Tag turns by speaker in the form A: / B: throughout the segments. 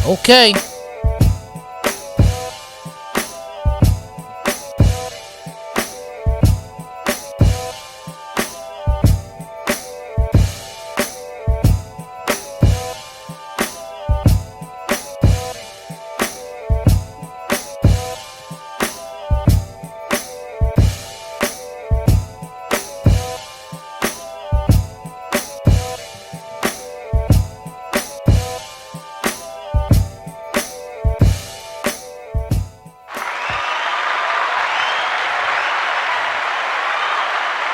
A: Okay.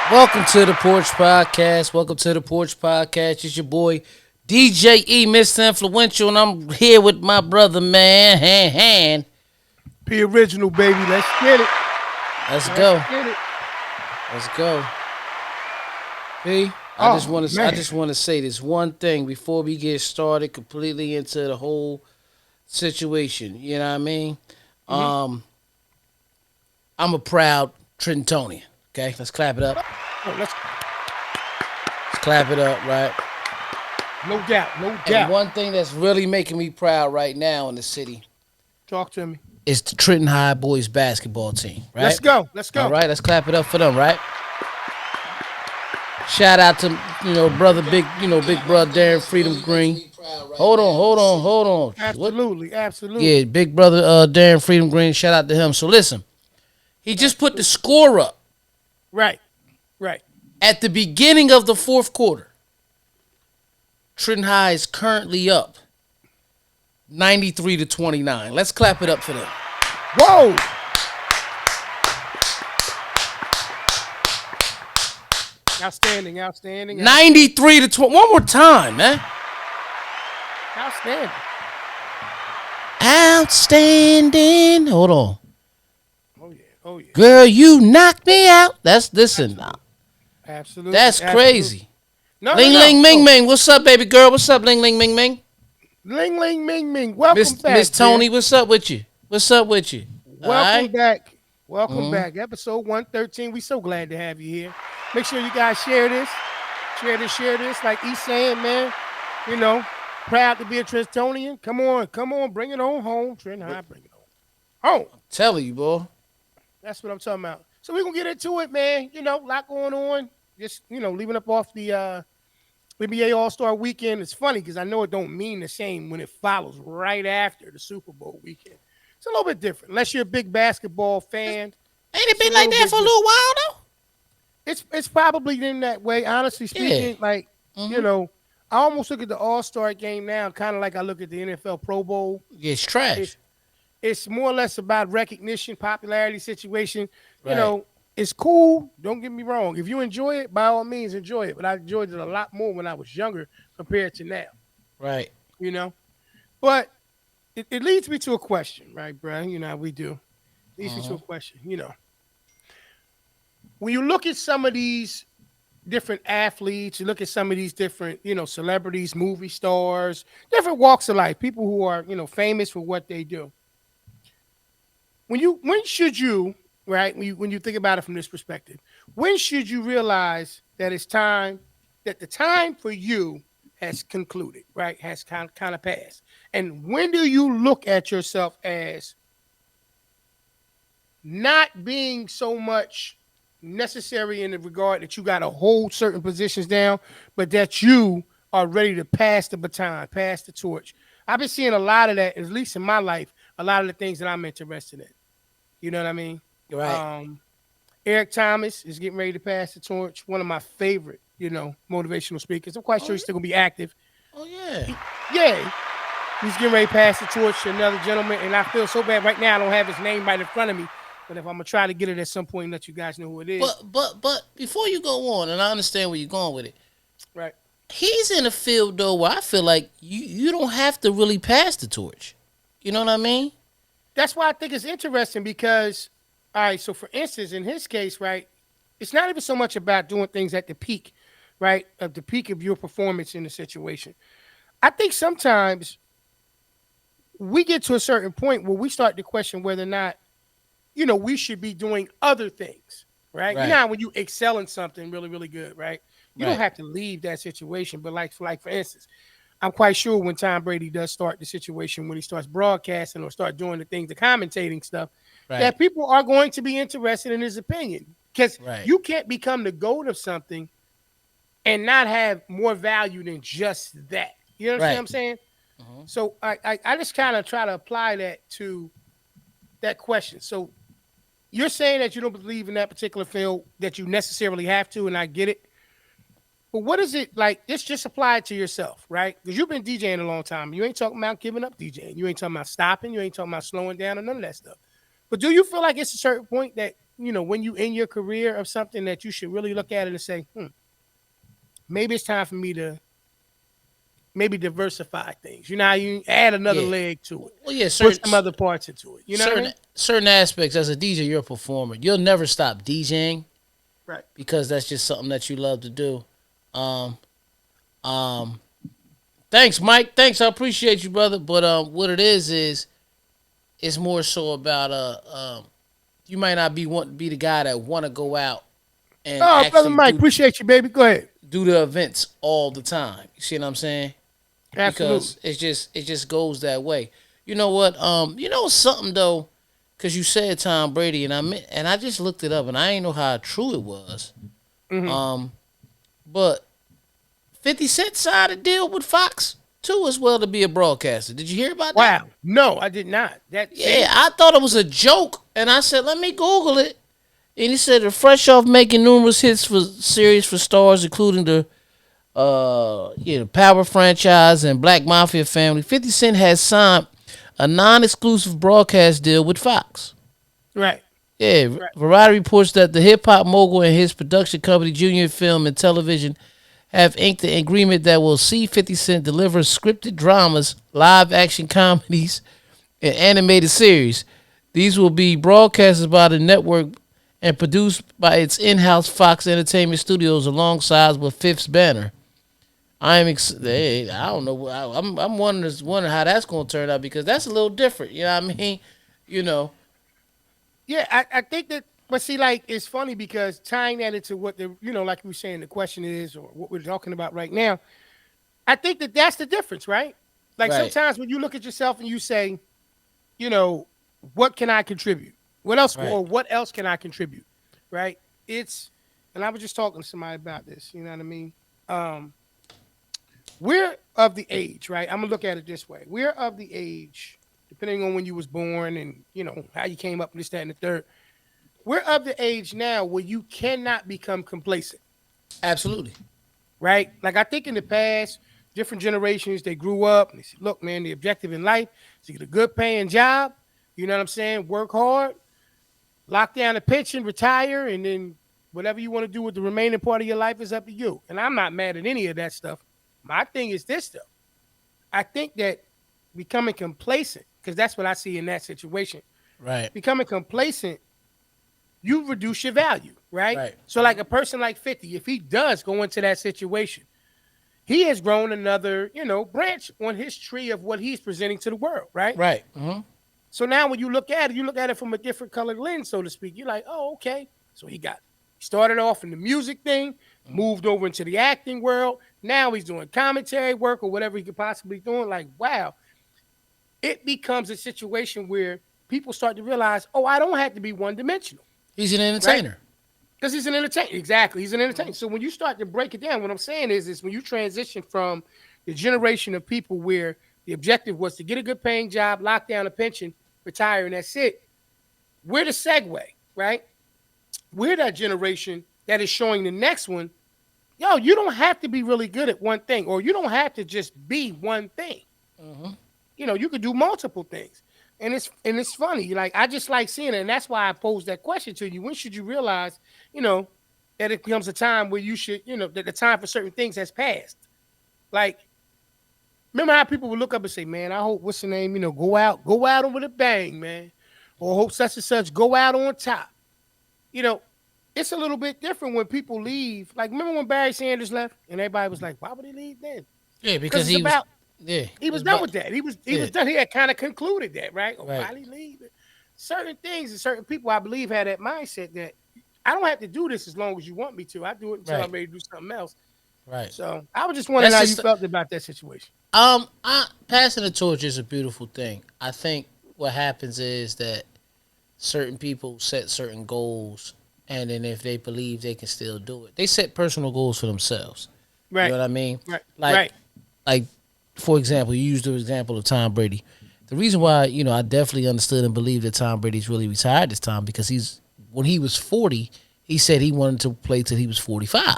A: Welcome to the Porch Podcast. Welcome to the Porch Podcast. It's your boy DJ E, Mr. Influential, and I'm here with my brother, man, Han.
B: P original, baby. Let's get it.
A: Let's
B: Let's
A: go.
B: get it.
A: Let's go. P, I
B: Oh,
A: just
B: man.
A: want to say this one thing before we get started completely into the whole situation. You know what I mean?
B: Mm-hmm.
A: Um, I'm a proud Trentonian. Okay, let's clap it up.
B: Oh, let's
A: Let's clap it up, right?
B: no doubt, no
A: And
B: doubt.
A: one thing that's really making me proud right now in the city
B: Talk to me.
A: is the Trenton High boys basketball team, right?
B: Let's go. Let's
A: All
B: go.
A: right, let's clap it up for them, right? Shout out to brother big brother Darren Freedom Green. Hold on. What?
B: Absolutely, absolutely.
A: Yeah, big brother Darren Freedom Green. Shout out to him. So listen, he just put the score up
B: Right, right.
A: at the beginning of the fourth quarter. Trenton High is currently up 93-29. Let's clap it up for them.
B: Whoa. Outstanding, outstanding,
A: 93 to 20. One more time, man.
B: outstanding.
A: Outstanding. Hold on.
B: Oh yeah, oh yeah.
A: Girl, you knocked me out. Listen.
B: Absolutely.
A: That's
B: absolutely.
A: crazy.
B: No,
A: Ling
B: no, no.
A: Ling Ming Ming. What's up, baby girl? What's up, Ling Ling Ming Ming?
B: Ling Ling Ming Ming. Welcome back,
A: Miss Tony,
B: dear.
A: what's up with you? What's up with you? All
B: Welcome
A: right.
B: back. Welcome back. Episode 113. We so glad to have you here. Make sure you guys share this. Share this. Like he's saying, man. You know, proud to be a Trentonian. Come on. Bring it on home. Trent High, bring it on home.
A: Telling you, boy.
B: That's what I'm talking about. So we're going to get into it, man. You know, a lot going on. Just, leaving up off the NBA All-Star weekend. It's funny because I know it don't mean the same when it follows right after the Super Bowl weekend. It's a little bit different. Unless you're a big basketball fan,
A: Ain't it
B: it's a
A: been like
B: little
A: that
B: bit
A: for a
B: different.
A: little while though?
B: It's probably in that way. Honestly
A: Yeah.
B: speaking, like I almost look at the All-Star game now, kind of like I look at the NFL Pro Bowl.
A: Yeah, it's trash.
B: It's it's more or less about recognition, popularity situation. You
A: Right.
B: know, it's cool. Don't get me wrong. If you enjoy it, by all means, enjoy it. But I enjoyed it a lot more when I was younger compared to now.
A: Right.
B: You know, but it leads me to a question, right, bro? You know how we do. Leads me to a question. When you look at some of these different athletes, you look at some of these different, celebrities, movie stars, different walks of life, people who are, famous for what they do. When should you, right, when you think about it from this perspective, when should you realize that it's time, that the time for you has concluded, right? Has kind of passed. And when do you look at yourself as not being so much necessary in the regard that you got to hold certain positions down, but that you are ready to pass the baton, pass the torch? I've been seeing a lot of that, at least in my life, a lot of the things that I'm interested in. You know what I mean?
A: Right.
B: Eric Thomas is getting ready to pass the torch. One of my favorite, motivational speakers. I'm quite sure he's still gonna be active.
A: Oh yeah.
B: Yeah, he's getting ready to pass the torch to another gentleman, and I feel so bad right now. I don't have his name right in front of me, but if I'm gonna try to get it at some point and let you guys know who it is,
A: But before you go on, and I understand where you're going with it,
B: right?
A: he's in a field though where I feel like you don't have to really pass the torch. You know what I mean?
B: That's why I think it's interesting because, all right, so for instance, in his case, right, it's not even so much about doing things at the peak, right, of the peak of your performance in the situation. I think sometimes we get to a certain point where we start to question whether or not, we should be doing other things, right? You know
A: Right.
B: how when you excel in something really, really good, right? You don't
A: Right.
B: have to leave that situation, but like for instance, I'm quite sure when Tom Brady does start the situation, when he starts broadcasting or start doing the things, the commentating stuff,
A: Right.
B: that people are going to be interested in his opinion. Because
A: Right.
B: you can't become the goat of something and not have more value than just that. You understand what
A: Right.
B: I'm saying?
A: Hmm.
B: So I just kind of try to apply that to that question. So you're saying that you don't believe in that particular field that you necessarily have to, and I get it. But what is it like? This just apply it to yourself, right? Because you've been DJing a long time. You ain't talking about giving up DJing. You ain't talking about stopping. You ain't talking about slowing down or none of that stuff. But do you feel like it's a certain point that, when you in your career of something that you should really look at it and say, maybe it's time for me to maybe diversify things. You know how you add another
A: Yeah.
B: leg to it,
A: Well, yeah.
B: put some other parts into it. You know what I
A: Certain
B: mean?
A: certain aspects as a DJ, you're a performer. You'll never stop DJing
B: Right.
A: because that's just something that you love to do. Um, um, Thanks, Mike. Thanks, I appreciate you, brother. But what it is it's more so about you might not be the guy that want to go out and
B: Oh, brother
A: actually
B: Mike, appreciate you, baby. Go ahead.
A: do the events all the time. You see what I'm saying?
B: Absolutely.
A: Because it just goes that way. You know what? You know something though, because you said Tom Brady, and I just looked it up, and I ain't know how true it was.
B: Hmm.
A: Um, but 50 Cent signed a deal with Fox too as well to be a broadcaster. Did you hear about that?
B: Wow. No, I did not. That
A: Yeah,
B: see?
A: I thought it was a joke, and I said, let me Google it. And he said, fresh off making numerous hits for series for stars, including the Power franchise and Black Mafia family, 50 Cent has signed a non-exclusive broadcast deal with Fox.
B: Right.
A: Yeah,
B: Right.
A: Variety reports that the hip hop mogul and his production company, Junior Film and Television, have inked an agreement that will see 50 Cent deliver scripted dramas, live action comedies, and animated series. These will be broadcasted by the network and produced by its in-house Fox Entertainment Studios alongside with Fifth's banner. I don't know. I'm wondering how that's going to turn out because that's a little different. You know what I mean? You know.
B: Yeah, I think that, but see, like, it's funny because tying that into what like you were saying, the question is, or what we're talking about right now, I think that that's the difference, right? Like
A: Right.
B: sometimes when you look at yourself and you say, you know, what can I contribute? What else,
A: Right.
B: or what else can I contribute? Right? It's, and I was just talking to somebody about this, you know what I mean? Um, we're of the age, right? I'm gonna look at it this way. We're of the age, depending on when you was born and how you came up, and this, that, and the third. We're of the age now where you cannot become complacent,
A: Absolutely.
B: right? Like I think in the past, different generations they grew up and they said, "Look, man, the objective in life is to get a good paying job. You know what I'm saying? Work hard, lock down a pension, retire, and then whatever you want to do with the remaining part of your life is up to you." And I'm not mad at any of that stuff. My thing is this though. I think that becoming complacent, because that's what I see in that situation.
A: Right.
B: Becoming complacent, you reduce your value, right?
A: Right.
B: So, like a person like 50, if he does go into that situation, he has grown another, branch on his tree of what he's presenting to the world, right?
A: Right. Mm-hmm.
B: So now when you look at it from a different colored lens, so to speak. You're like, oh, okay. So he started off in the music thing, moved over into the acting world. Now he's doing commentary work or whatever he could possibly doing. Like, wow, it becomes a situation where people start to realize, oh, I don't have to be one dimensional,
A: He's an
B: right?
A: entertainer.
B: Because he's an entertainer. Exactly. He's an entertainer. So when you start to break it down, what I'm saying is when you transition from the generation of people where the objective was to get a good paying job, lock down a pension, retire, and that's it, we're the segue, right? We're that generation that is showing the next one, yo, you don't have to be really good at one thing, or you don't have to just be one thing.
A: Mm-hmm.
B: You could do multiple things. And it's funny. Like I just like seeing it. And that's why I posed that question to you. When should you realize, you know, that it becomes a time where you should, that the time for certain things has passed. Like, remember how people would look up and say, man, I hope what's the name, go out with a bang, man. Or hope such and such go out on top. You know, it's a little bit different when people leave. Like, remember when Barry Sanders left and everybody was like, why would he leave then?
A: Yeah,
B: Because
A: because
B: it's
A: he was.
B: about
A: Yeah,
B: he
A: it's
B: was done
A: about.
B: with that. He was
A: Yeah.
B: done. He had kind of concluded that, right? Or
A: Right.
B: why he leave? Certain things and certain people, I believe, had that mindset that I don't have to do this as long as you want me to. I do it until
A: Right.
B: I'm ready to do something else.
A: Right.
B: So I was just wondering
A: That's
B: how you
A: just
B: felt about that situation.
A: passing the torch is a beautiful thing. I think what happens is that certain people set certain goals, and then if they believe they can still do it, they set personal goals for themselves. You
B: Right,
A: know what I mean?
B: right,
A: Like,
B: right.
A: like for example, you used the example of Tom Brady. The reason why I definitely understood and believed that Tom Brady's really retired this time because he's when he was 40, he said he wanted to play till he was 45.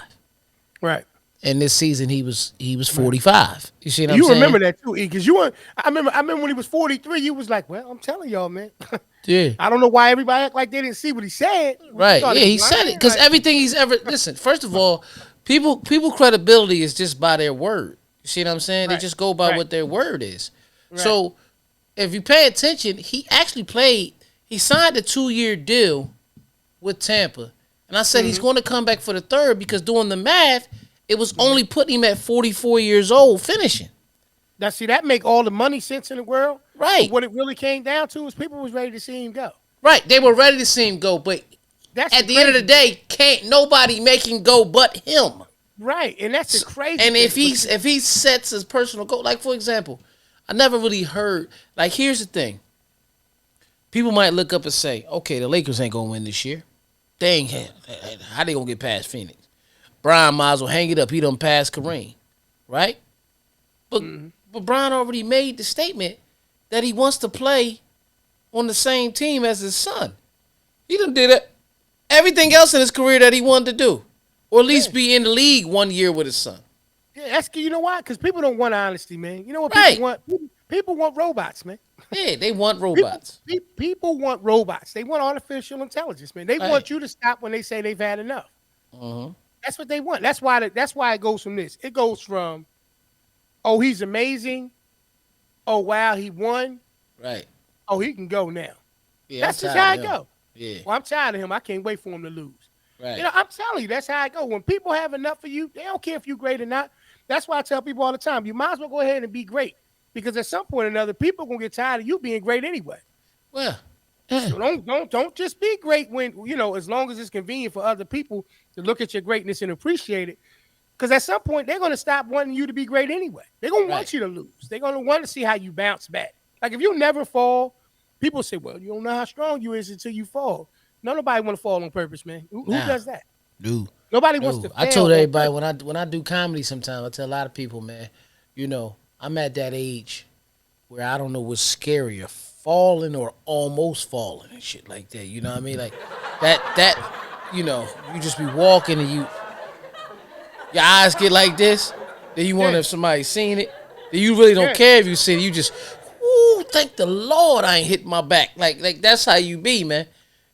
B: Right.
A: And this season he was
B: Right.
A: 45. You see what I'm
B: You
A: saying?
B: remember that too, E, because you were. I remember when he was 43. You was like, "Well, I'm telling y'all, man.
A: Yeah.
B: I don't know why everybody act like they didn't see what he said. We
A: Right.
B: thought he
A: Yeah,
B: was
A: he said it
B: lying.
A: because
B: Like,
A: everything he's ever listen. First of all, people credibility is just by their word. You see what I'm saying? They
B: right,
A: just go by
B: right,
A: what their word is.
B: right.
A: So if you pay attention, he actually played. He signed a 2-year deal with Tampa, and I said he's
B: Mm-hmm.
A: going to come back for the third because doing the math, it was only putting him at 44 years old finishing.
B: Now, see, that make all the money sense in the world. But
A: Right.
B: what it really came down to is people was ready to see him go.
A: Right. They were ready to see him go, but
B: That's the
A: at the end of the
B: crazy thing.
A: day, can't nobody make him go but him.
B: Right, and that's the crazy
A: And
B: thing.
A: if
B: But
A: he's
B: see,
A: if he sets his personal goal, like for example, I never really heard. Like here's the thing: people might look up and say, "Okay, the Lakers ain't gonna win this year. Dang, how they gonna get past Phoenix? Brian might as well hang it up. He done passed Kareem, right? But
B: mhm.
A: but Brian already made the statement that he wants to play on the same team as his son. He done did it. Everything else in his career that he wanted to do, or at
B: Yeah,
A: least be in the league 1 year with his son.
B: yeah. That's you know why? Because people don't want honesty, man. You know what people
A: Right?
B: want? People want robots, man.
A: Yeah, they want
B: People,
A: robots.
B: people want robots. They want artificial intelligence, man. They
A: Right.
B: want you to stop when they say they've had enough.
A: Uh-huh.
B: That's what they want. That's why it goes from this. It goes from, oh, he's amazing. Oh, wow, he won.
A: Right.
B: Oh, he can go now.
A: Yeah, I'm
B: That's just
A: tired
B: how
A: of
B: it
A: him.
B: go.
A: Yeah.
B: Well, I'm tired of him. I can't wait for him to lose.
A: Right.
B: I'm telling you, that's how it go. When people have enough of you, they don't care if you're great or not. That's why I tell people all the time, you might as well go ahead and be great. Because at some point or another, people are gonna get tired of you being great anyway.
A: Well, eh,
B: So don't just be great when as long as it's convenient for other people to look at your greatness and appreciate it. Because at some point they're gonna stop wanting you to be great anyway. They're gonna
A: right.
B: want you to lose. They're gonna want to see how you bounce back. Like if you never fall, people say, "Well, you don't know how strong you is until you fall." No, nobody want to fall on purpose, man. Who
A: Now,
B: does that?
A: dude.
B: Nobody wants to
A: No, I
B: fail
A: told
B: on
A: everybody
B: purpose.
A: when I do comedy sometimes, I tell a lot of people, man, I'm at that age where I don't know what's scarier, falling or almost falling and shit like that. You know what I mean? Like you just be walking and your eyes get like this. Then you
B: Yeah,
A: wonder if somebody's seen it. Then you really don't
B: yeah,
A: care if you see it. You just, ooh, thank the Lord I ain't hit my back. Like that's how you be, man.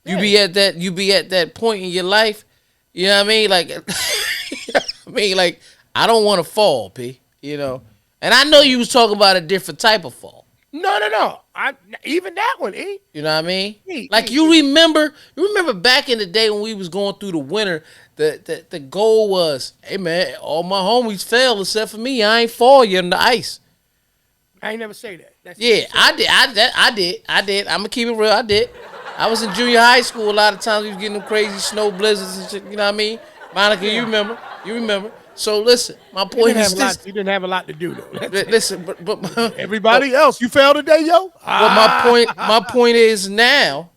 B: yeah.
A: You be at that point in your life. You know what I mean? Like, like I don't want to fall, p. And I know you was talking about a different type of fall.
B: No, no, no. I even that one,
A: You know what I mean?
B: E,
A: Like
B: E, E.
A: you remember back in the day when we was going through the winter, the goal was, hey man, all my homies fell except for me. I ain't fall yet in the ice.
B: I ain't never say that. That's what
A: Yeah,
B: you said.
A: I did. I'm gonna keep it real. I did. I was in junior high school. A lot of times we was getting them crazy snow blizzards and shit. You know what I mean? Monica, you
B: Yeah.
A: remember? You remember? So listen, my
B: You
A: point
B: didn't have
A: is
B: a lot.
A: this.
B: You didn't have a lot to do though. That's it.
A: Listen, but but
B: Everybody else, you failed today, yo.
A: but
B: Ah.
A: my point is now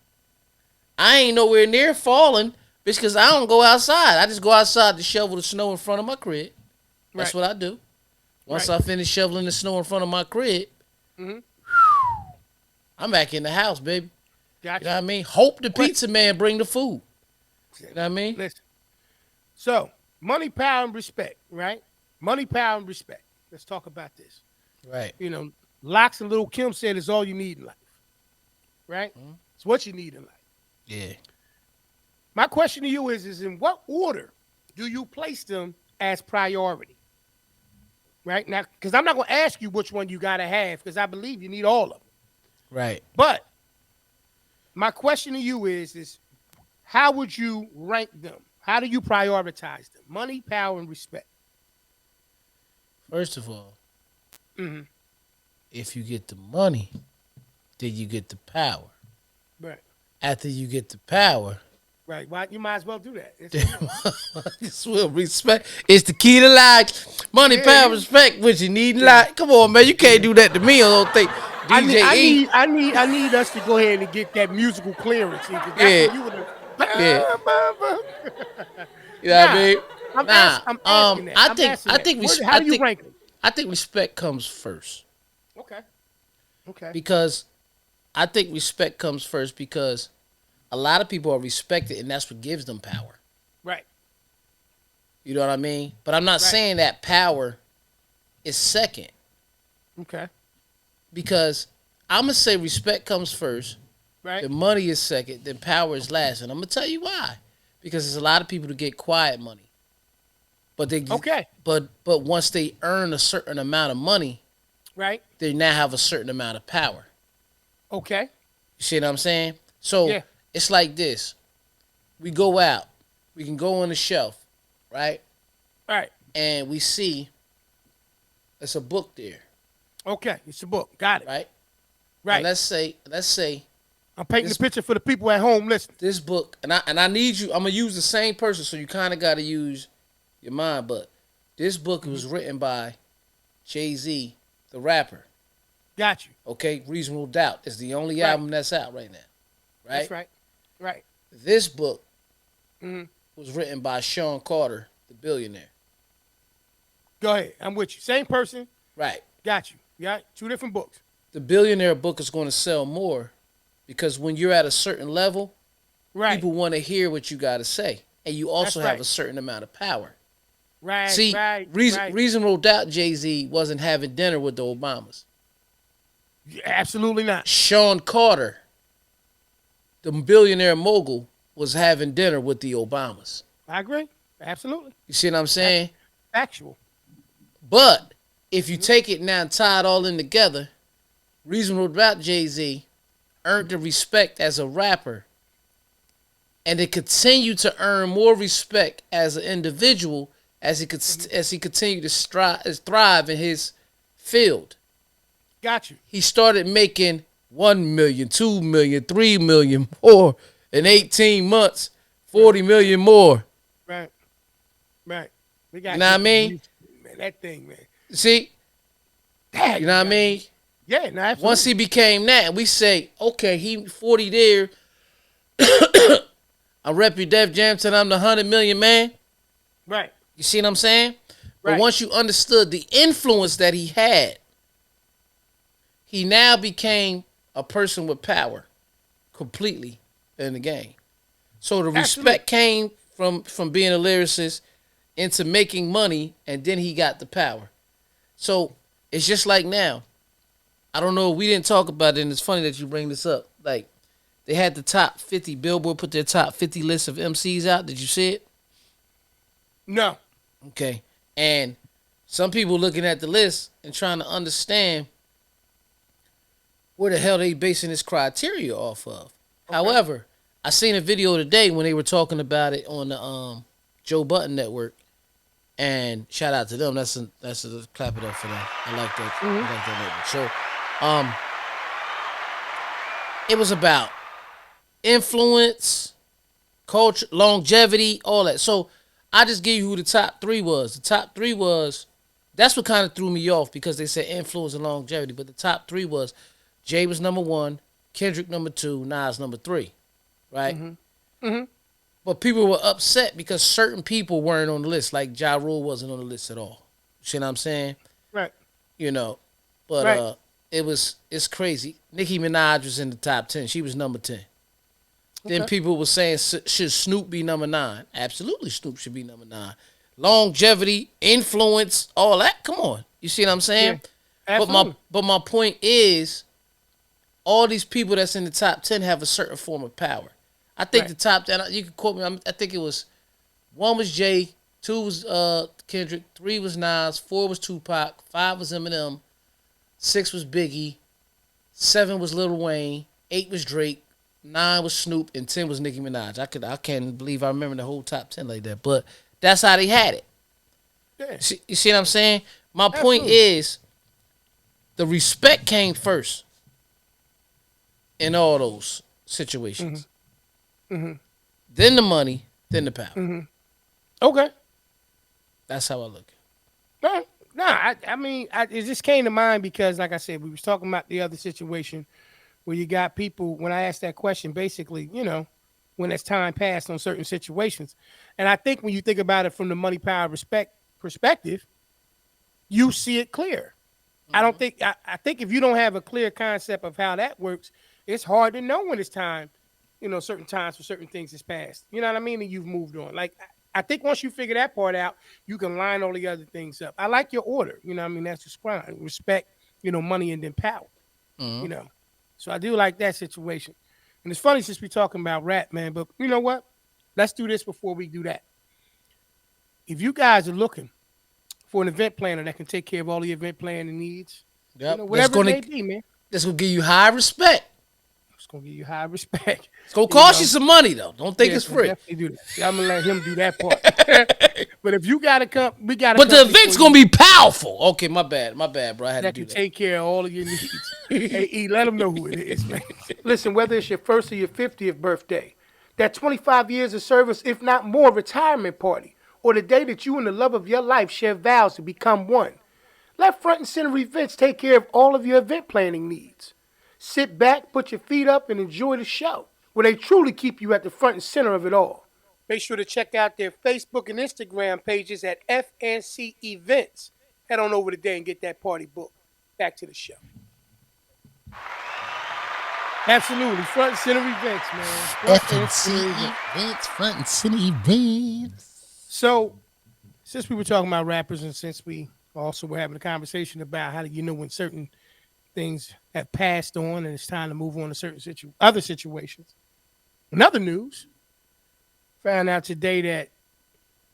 A: I ain't nowhere near falling because I don't go outside. I just go outside to shovel the snow in front of my crib. That's
B: Right.
A: what I do. Once
B: Right.
A: I finish shoveling the snow in front of my crib,
B: Mm-hmm.
A: I'm back in the house, baby. You know
B: Gotcha.
A: what I mean? Hope the
B: Question.
A: pizza man bring the food. You know what I mean?
B: Listen. So, money, power, and respect. Right. Money, power, and respect. Let's talk about this.
A: Right.
B: You know, Locks and Little Kim said it's all you need in life. Right. It's what you need in life.
A: Yeah.
B: My question to you is in what order do you place them as priority? Right now, because I'm not going to ask you which one you got to have, because I believe you need all of them.
A: Right.
B: But my question to you is how would you rank them? How do you prioritize them? Money, power, and respect.
A: First of all,
B: Mm-hmm.
A: if you get the money, then you get the power.
B: Right.
A: After you get the power,
B: Right. Why you might as well do that. It's illegal.
A: This will respect. It's the key to life. Money,
B: Yeah,
A: power,
B: yeah,
A: respect. What you need in
B: yeah,
A: life. Come on, man. You can't
B: yeah.
A: do that to me. I don't think.
B: I need,
A: DJ
B: I
A: E.
B: need, I need, I need us to go ahead and get that musical clearance, because that's
A: Yeah,
B: when you would have.
A: yeah. You know what I
B: Nah,
A: mean? Nah.
B: I'm asking that.
A: I
B: I'm
A: think.
B: asking
A: I
B: that.
A: think.
B: How
A: I
B: do you
A: think.
B: rank them?
A: I think respect comes first
B: Okay. Okay.
A: because I think respect comes first because a lot of people are respected and that's what gives them power.
B: Right.
A: You know what I mean? But I'm not
B: Right.
A: saying that power is second
B: Okay.
A: because I'm gonna say respect comes first,
B: Right.
A: then money is second, then power is last, and I'm gonna tell you why. Because there's a lot of people who get quiet money, but
B: Okay.
A: but once they earn a certain amount of money,
B: Right.
A: they now have a certain amount of power.
B: Okay.
A: You see what I'm saying? So
B: Yeah.
A: it's like this: we go out, we can go on the shelf, right,
B: Right.
A: and we see it's a book there,
B: Okay. It's a book. Got it.
A: right? And
B: Right.
A: let's say
B: I'm painting
A: this
B: the picture for the people at home listening.
A: this book, and I need you. I'm gonna use the same person, so you kind of got to use your mind. But this book was written by Jay-Z, the rapper.
B: Got you.
A: Okay, Reasonable Doubt is the only
B: Right.
A: album that's out right now, right?
B: That's right. Right.
A: This book
B: hmm
A: was written by Sean Carter, the billionaire.
B: Go ahead. I'm with you. Same person.
A: Right.
B: Got you. Got two different books.
A: The billionaire book is going to sell more because when you're at a certain level,
B: Right.
A: people want to hear what you got to say, and you also
B: That's
A: have
B: right.
A: a certain amount of power.
B: Right.
A: See,
B: Right. Right.
A: Reasonable Doubt Jay-Z wasn't having dinner with the Obamas.
B: Yeah, absolutely not.
A: Sean Carter, the billionaire mogul, was having dinner with the Obamas.
B: I agree. Absolutely.
A: You see what I'm saying?
B: Factual.
A: But if you take it now and tie it all in together, Reasonable Doubt Jay-Z earned the respect as a rapper and it continued to earn more respect as an individual as he continued to thrive in his field.
B: Got you.
A: He started making 1 million, 2 million, 3 million more in 18 months, 40 million more.
B: Right. Right. We got
A: You know what I mean?
B: Man, that thing, man.
A: See?
B: Dang,
A: You know what I mean?
B: Yeah, no, absolutely.
A: Once he became that, we say, okay, he 40 there. I rep your Def Jam till I'm the 100 million man.
B: Right.
A: You see what I'm saying? But
B: Right.
A: once you understood the influence that he had, he now became a person with power completely in the game. So the respect came from being a lyricist into making money, and then he got the power. So it's just like now. I don't know. We didn't talk about it, and it's funny that you bring this up. Like, they had the top 50. Billboard put their top 50 list of MCs out. Did you see it?
B: No.
A: Okay. And some people looking at the list and trying to understand where the hell they basing this criteria off of.
B: Okay.
A: However, I seen a video today when they were talking about it on the Joe Button Network, and shout out to them. That's a clap it up for them. I like that. I like that network. So, it was about influence, culture, longevity, all that. So I just give you who the top three was. The top three was, that's what kind of threw me off because they said influence and longevity. But the top three was Jay was number one, Kendrick number two, Nas number three, right? But people were upset because certain people weren't on the list. Like Ja Rule wasn't on the list at all. You see what I'm saying?
B: Right.
A: You know, but
B: Right.
A: it's crazy. Nicki Minaj was in the top 10. She was number 10. Then
B: Okay.
A: people were saying, should Snoop be number 9? Absolutely, Snoop should be number 9. Longevity, influence, all that. Come on, you see what I'm saying?
B: Yeah.
A: But my point is, all these people that's in the top 10 have a certain form of power. I think
B: Right.
A: the top 10. You can quote me. I think it was 1 was Jay, 2 was Kendrick, 3 was Nas, 4 was Tupac, 5 was Eminem, 6 was Biggie, 7 was Lil Wayne, 8 was Drake, 9 was Snoop, and 10 was Nicki Minaj. I can't believe I remember the whole top 10 like that. But that's how they had it.
B: Yeah.
A: You see what I'm saying? My point
B: Absolutely.
A: is, the respect came first in all those situations. then the money, then the power.
B: Mm-hmm. Okay.
A: That's how I look.
B: No, no. I mean, it just came to mind because, like I said, we was talking about the other situation where you got people. When I asked that question, basically, when it's time passed on certain situations, and I think when you think about it from the money, power, respect perspective, you see it clear. I don't think I think if you don't have a clear concept of how that works, it's hard to know when it's time. Certain times for certain things is passed. You know what I mean? And you've moved on. Like I think once you figure that part out, you can line all the other things up. I like your order. You know what I mean? That's just fine. Respect, money and then power.
A: Mm-hmm.
B: You know. So I do like that situation. And it's funny since we're talking about rap, man, but you know what? Let's do this before we do that. If you guys are looking for an event planner that can take care of all the event planning needs,
A: Yep.
B: whatever it may be, man.
A: That's gonna give you high respect.
B: It's gonna give you high respect.
A: It's gonna
B: You
A: cost
B: know,
A: you some money though. Don't think
B: yeah,
A: it's
B: it's gonna
A: free.
B: definitely do that. Yeah, I'm gonna let him do that part. But if you got to come, we got to.
A: But the event's gonna be powerful. Okay, my bad, bro. I had to
B: that
A: do
B: can
A: that.
B: take care of all of your needs. Hey, E, let them know who it is, man. Listen, whether it's your first or your 50th birthday, that 25 years of service, if not more, retirement party, or the day that you and the love of your life share vows to become one, let Front and Center Events take care of all of your event planning needs. Sit back, put your feet up, and enjoy the show, where they truly keep you at the front and center of it all. Make sure to check out their Facebook and Instagram pages at FNC Events. Head on over today and get that party booked. Back to the show. Absolutely. Front and center events, man. Front and center events.
A: Front and center events.
B: So, since we were talking about rappers and since we also were having a conversation about how do you know when certain things have passed on and it's time to move on to certain other situations. In other news, found out today that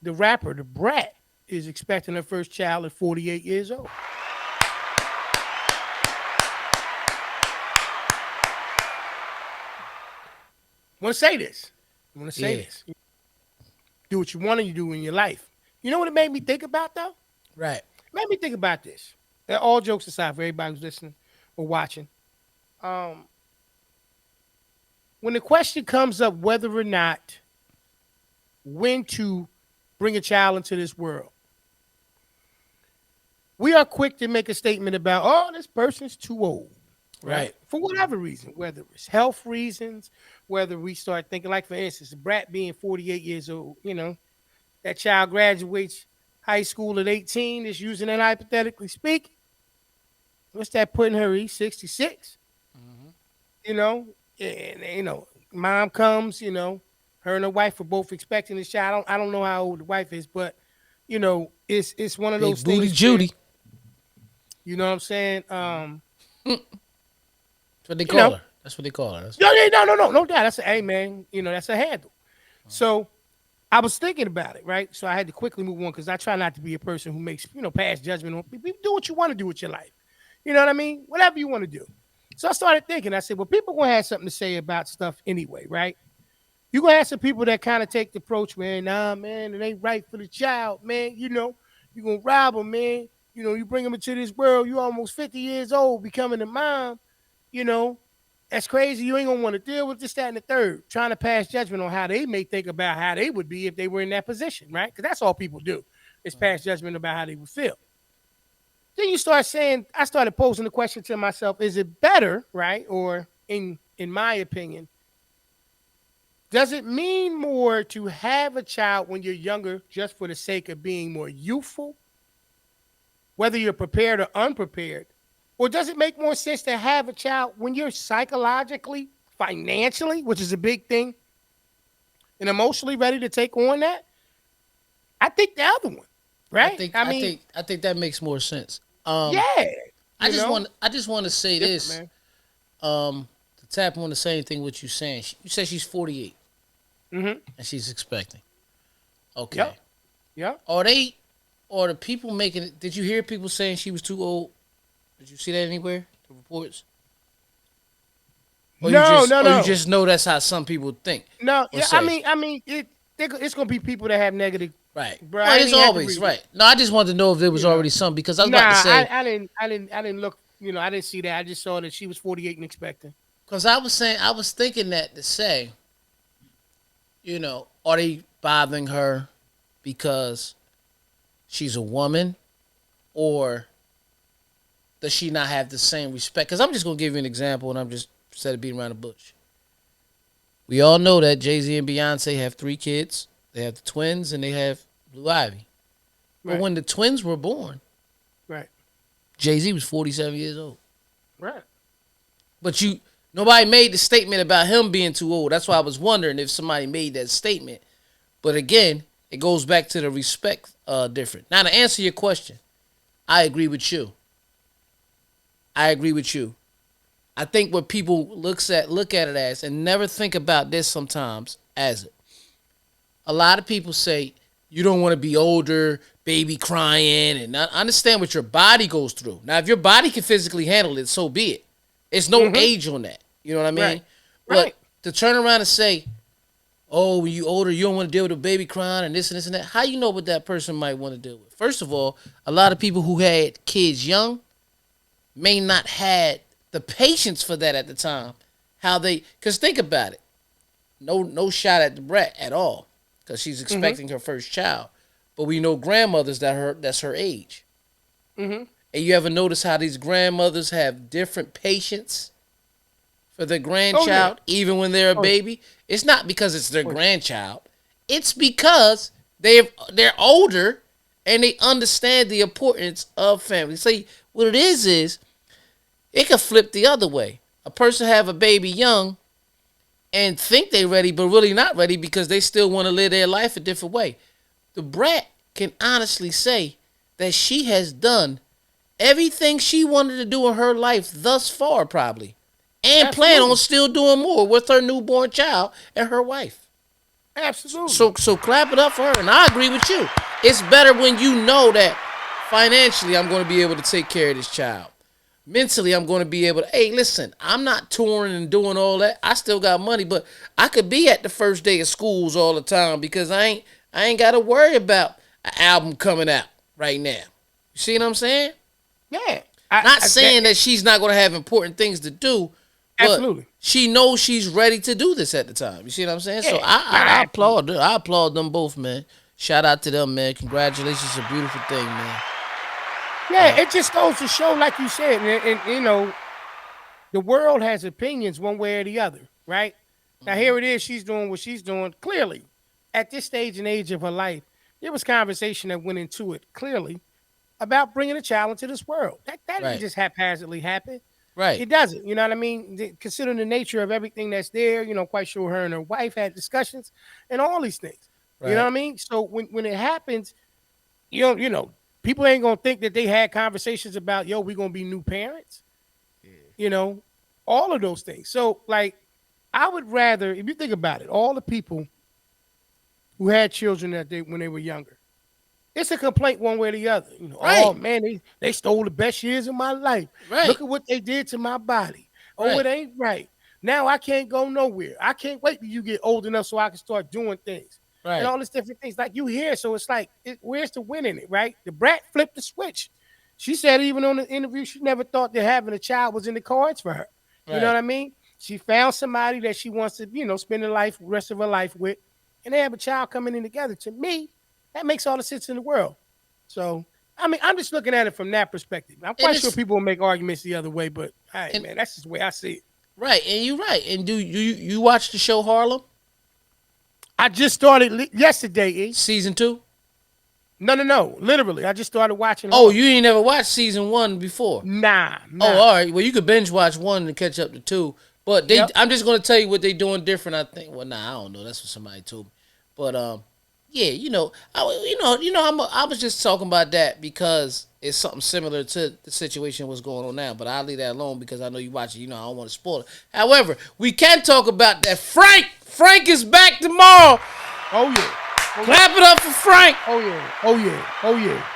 B: the rapper, the Brat, is expecting her first child at 48 years old. I want to say this. Do what you want to do in your life. You know what it made me think about, though?
A: Right.
B: It made me think about this. And all jokes aside, for everybody who's listening or watching, when the question comes up whether or not when to bring a child into this world, we are quick to make a statement about, oh, this person's too old. Right. For whatever reason, whether it's health reasons, whether we start thinking, like, for instance, the Brat being 48 years old, that child graduates high school at 18, is using that hypothetically speaking. What's that putting her? He's 66. Mm-hmm. And mom comes, her and her wife are both expecting this child. I don't know how old the wife is, but, it's one of those
A: Big booty
B: things.
A: Judy.
B: You know what I'm saying?
A: That's what they call her. That's what they call her.
B: No doubt. That's that's a handle. So I was thinking about it, right? So I had to quickly move on because I try not to be a person who makes, past judgment on people. Do what you want to do with your life. You know what I mean? Whatever you want to do. So I started thinking, I said, well, people going to have something to say about stuff anyway, right? You're going to have some people that kind of take the approach, man, nah, man, it ain't right for the child, man. You're going to rob them, man. You bring them into this world, you almost 50 years old, becoming a mom. That's crazy. You ain't gonna want to deal with this, that, and the third. Trying to pass judgment on how they may think about how they would be if they were in that position, right? Because that's all people do is pass judgment about how they would feel. Then you start saying, I started posing the question to myself: is it better, right? Or in my opinion, does it mean more to have a child when you're younger, just for the sake of being more youthful, whether you're prepared or unprepared? Or does it make more sense to have a child when you're psychologically, financially, which is a big thing, and emotionally ready to take on that? I think the other one, right?
A: I think that makes more sense.
B: Yeah.
A: I just want to say this.
B: Man.
A: To tap on the same thing what you saying. You said she's 48.
B: Mm-hmm.
A: And she's expecting. Okay.
B: Yeah.
A: Are the people making it? Did you hear people saying she was too old? Did you see that anywhere? The reports? Or
B: No.
A: You just know that's how some people think.
B: No, yeah, it's gonna be people that have negative.
A: Right.
B: Bro,
A: well, it's always right. No, I just wanted to know if there was already some because I was about to say.
B: I didn't look. I didn't see that. I just saw that she was 48 and expecting.
A: Because I was thinking that to say, Are they bothering her because she's a woman, or does she not have the same respect? Because I'm just gonna give you an example, and I'm just instead of beating around the bush. We all know that Jay-Z and Beyonce have 3 kids. They have the twins and they have Blue Ivy. But
B: Right.
A: when the twins were born,
B: Right.
A: Jay-Z was 47 years old.
B: Right.
A: But nobody made the statement about him being too old. That's why I was wondering if somebody made that statement. But again, it goes back to the respect difference. Now, to answer your question, I agree with you. I think what people look at it as, and never think about this sometimes as it. A lot of people say you don't want to be older, baby crying, and I understand what your body goes through. Now, if your body can physically handle it, so be it. It's no age on that. You know what I mean?
B: Right.
A: But
B: Right.
A: to turn around and say, "Oh, when you older, you don't want to deal with a baby crying and this and this and that," how you know what that person might want to deal with? First of all, a lot of people who had kids young may not had the patience for that at the time. Because think about it, no shot at the brat at all, because she's expecting her first child. But we know grandmothers that's her age.
B: Mm-hmm.
A: And you ever notice how these grandmothers have different patience for their grandchild, even when they're a baby? It's not because it's their grandchild. It's because they're older and they understand the importance of family. See, what it is it could flip the other way. A person have a baby young and think they ready, but really not ready because they still want to live their life a different way. The brat can honestly say that she has done everything she wanted to do in her life thus far, probably, and plan on still doing more with her newborn child and her wife.
B: Absolutely.
A: So clap it up for her, and I agree with you. It's better when you know that financially I'm going to be able to take care of this child. Mentally, I'm going to be able to, hey, listen, I'm not touring and doing all that. I still got money, but I could be at the first day of schools all the time because I ain't got to worry about an album coming out right now. You see what I'm saying?
B: Yeah.
A: Not saying that she's not going to have important things to do, but
B: absolutely.
A: she knows she's ready to do this at the time. You see what I'm saying?
B: Yeah.
A: So I applaud them. I applaud them both, man. Shout out to them, man. Congratulations. It's a beautiful thing, man.
B: Yeah, it just goes to show, like you said, and the world has opinions one way or the other, right? Now, here it is. She's doing what she's doing. Clearly, at this stage and age of her life, there was conversation that went into it, clearly, about bringing a child into this world. That didn't just haphazardly happen.
A: Right.
B: It doesn't. You know what I mean? Considering the nature of everything that's there, quite sure her and her wife had discussions and all these things. Right. You know what I mean? So when it happens, you know, people ain't gonna think that they had conversations about, we're gonna be new parents. Yeah. All of those things. So, like, I would rather, if you think about it, all the people who had children when they were younger, it's a complaint one way or the other.
A: Right.
B: Oh man, they stole the best years of my life.
A: Right.
B: Look at what they did to my body. Oh, it ain't right. Now I can't go nowhere. I can't wait till you get old enough so I can start doing things. Right. And all these different things like you hear. So it's like, where's the win in it, right? The brat flipped the switch. She said even on the interview, she never thought that having a child was in the cards for her. Right. You know what I mean? She found somebody that she wants to, spend the rest of her life with, and they have a child coming in together. To me, that makes all the sense in the world. So, I mean, I'm just looking at it from that perspective. I'm quite sure people will make arguments the other way, but man, that's just the way I see it.
A: Right, and you're right. And do you watch the show Harlem?
B: I just started yesterday, E.
A: Season 2?
B: No. Literally, I just started watching.
A: Oh, you ain't never watched season 1 before?
B: Nah.
A: Oh, all right. Well, you could binge watch 1 and catch up to 2. But I'm just gonna tell you what they doing different. I think. Well, I don't know. That's what somebody told me. But yeah, I was just talking about that because it's something similar to the situation what's going on now. But I'll leave that alone because I know you watch it. I don't want to spoil it. However, we can talk about that. Frank is back tomorrow.
B: Oh yeah.
A: Clap it up for Frank.
B: Oh yeah.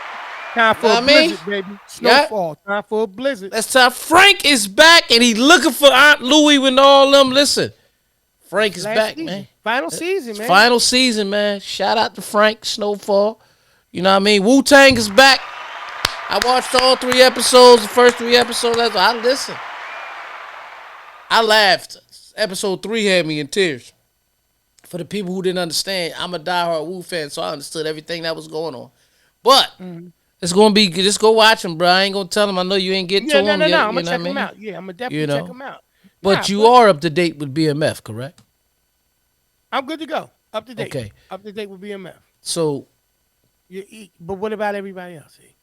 B: Time for a blizzard, baby. Snowfall. Yeah. Time for a blizzard.
A: That's time. Frank is back and he looking for Aunt Louie with all them. Listen, Frank is back,
B: season.
A: man.
B: Final season, man.
A: Final season, man. Shout out to Frank, Snowfall. You know what I mean? Wu-Tang is back. I watched all 3 episodes, the first 3 episodes. I listened. I laughed. Episode 3 had me in tears. For the people who didn't understand, I'm a diehard Wu fan, so I understood everything that was going on. But
B: Mhm.
A: it's gonna be just go watch them, bro. I ain't gonna tell them. I know you ain't get to
B: Yeah, no,
A: them
B: no, no.
A: yet.
B: I'm
A: You
B: gonna
A: know what I
B: check them
A: mean?
B: out. Yeah, I'm gonna
A: You
B: definitely check
A: know,
B: them out. Nah,
A: but you
B: but
A: are up to date with BMF, correct?
B: I'm good to go. Up to date.
A: Okay.
B: Up to date with BMF.
A: So
B: But what about everybody else? E?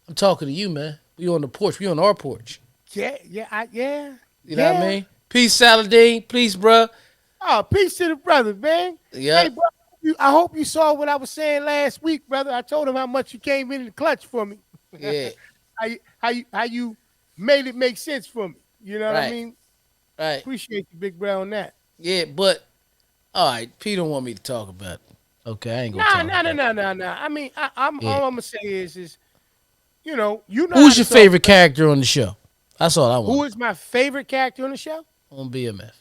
A: I'm talking to you, man. We on the porch. We on our porch.
B: Yeah,
A: You know what I
B: yeah.
A: mean? Peace, Saladin. Peace, bro.
B: Oh, peace to the brothers, man. Hey,
A: Yep.
B: bro, I hope you saw what I was saying last week, brother. I told him how much you came in the clutch for me.
A: Yeah.
B: how you made it make sense for me. You know what I
A: Right.
B: mean?
A: Right.
B: Appreciate you, big bro, on that.
A: Yeah, but all right. P don't want me to talk about it. Okay, I ain't gonna
B: Nah,
A: talk
B: nah, nah,
A: about it.
B: nah, nah, nah. I mean, I'm
A: Yeah.
B: all I'm gonna say is you know how
A: Who's
B: to
A: your
B: talk
A: favorite character on the show? That's all I want
B: Who
A: to
B: is my favorite character on the show?
A: know. On BMF.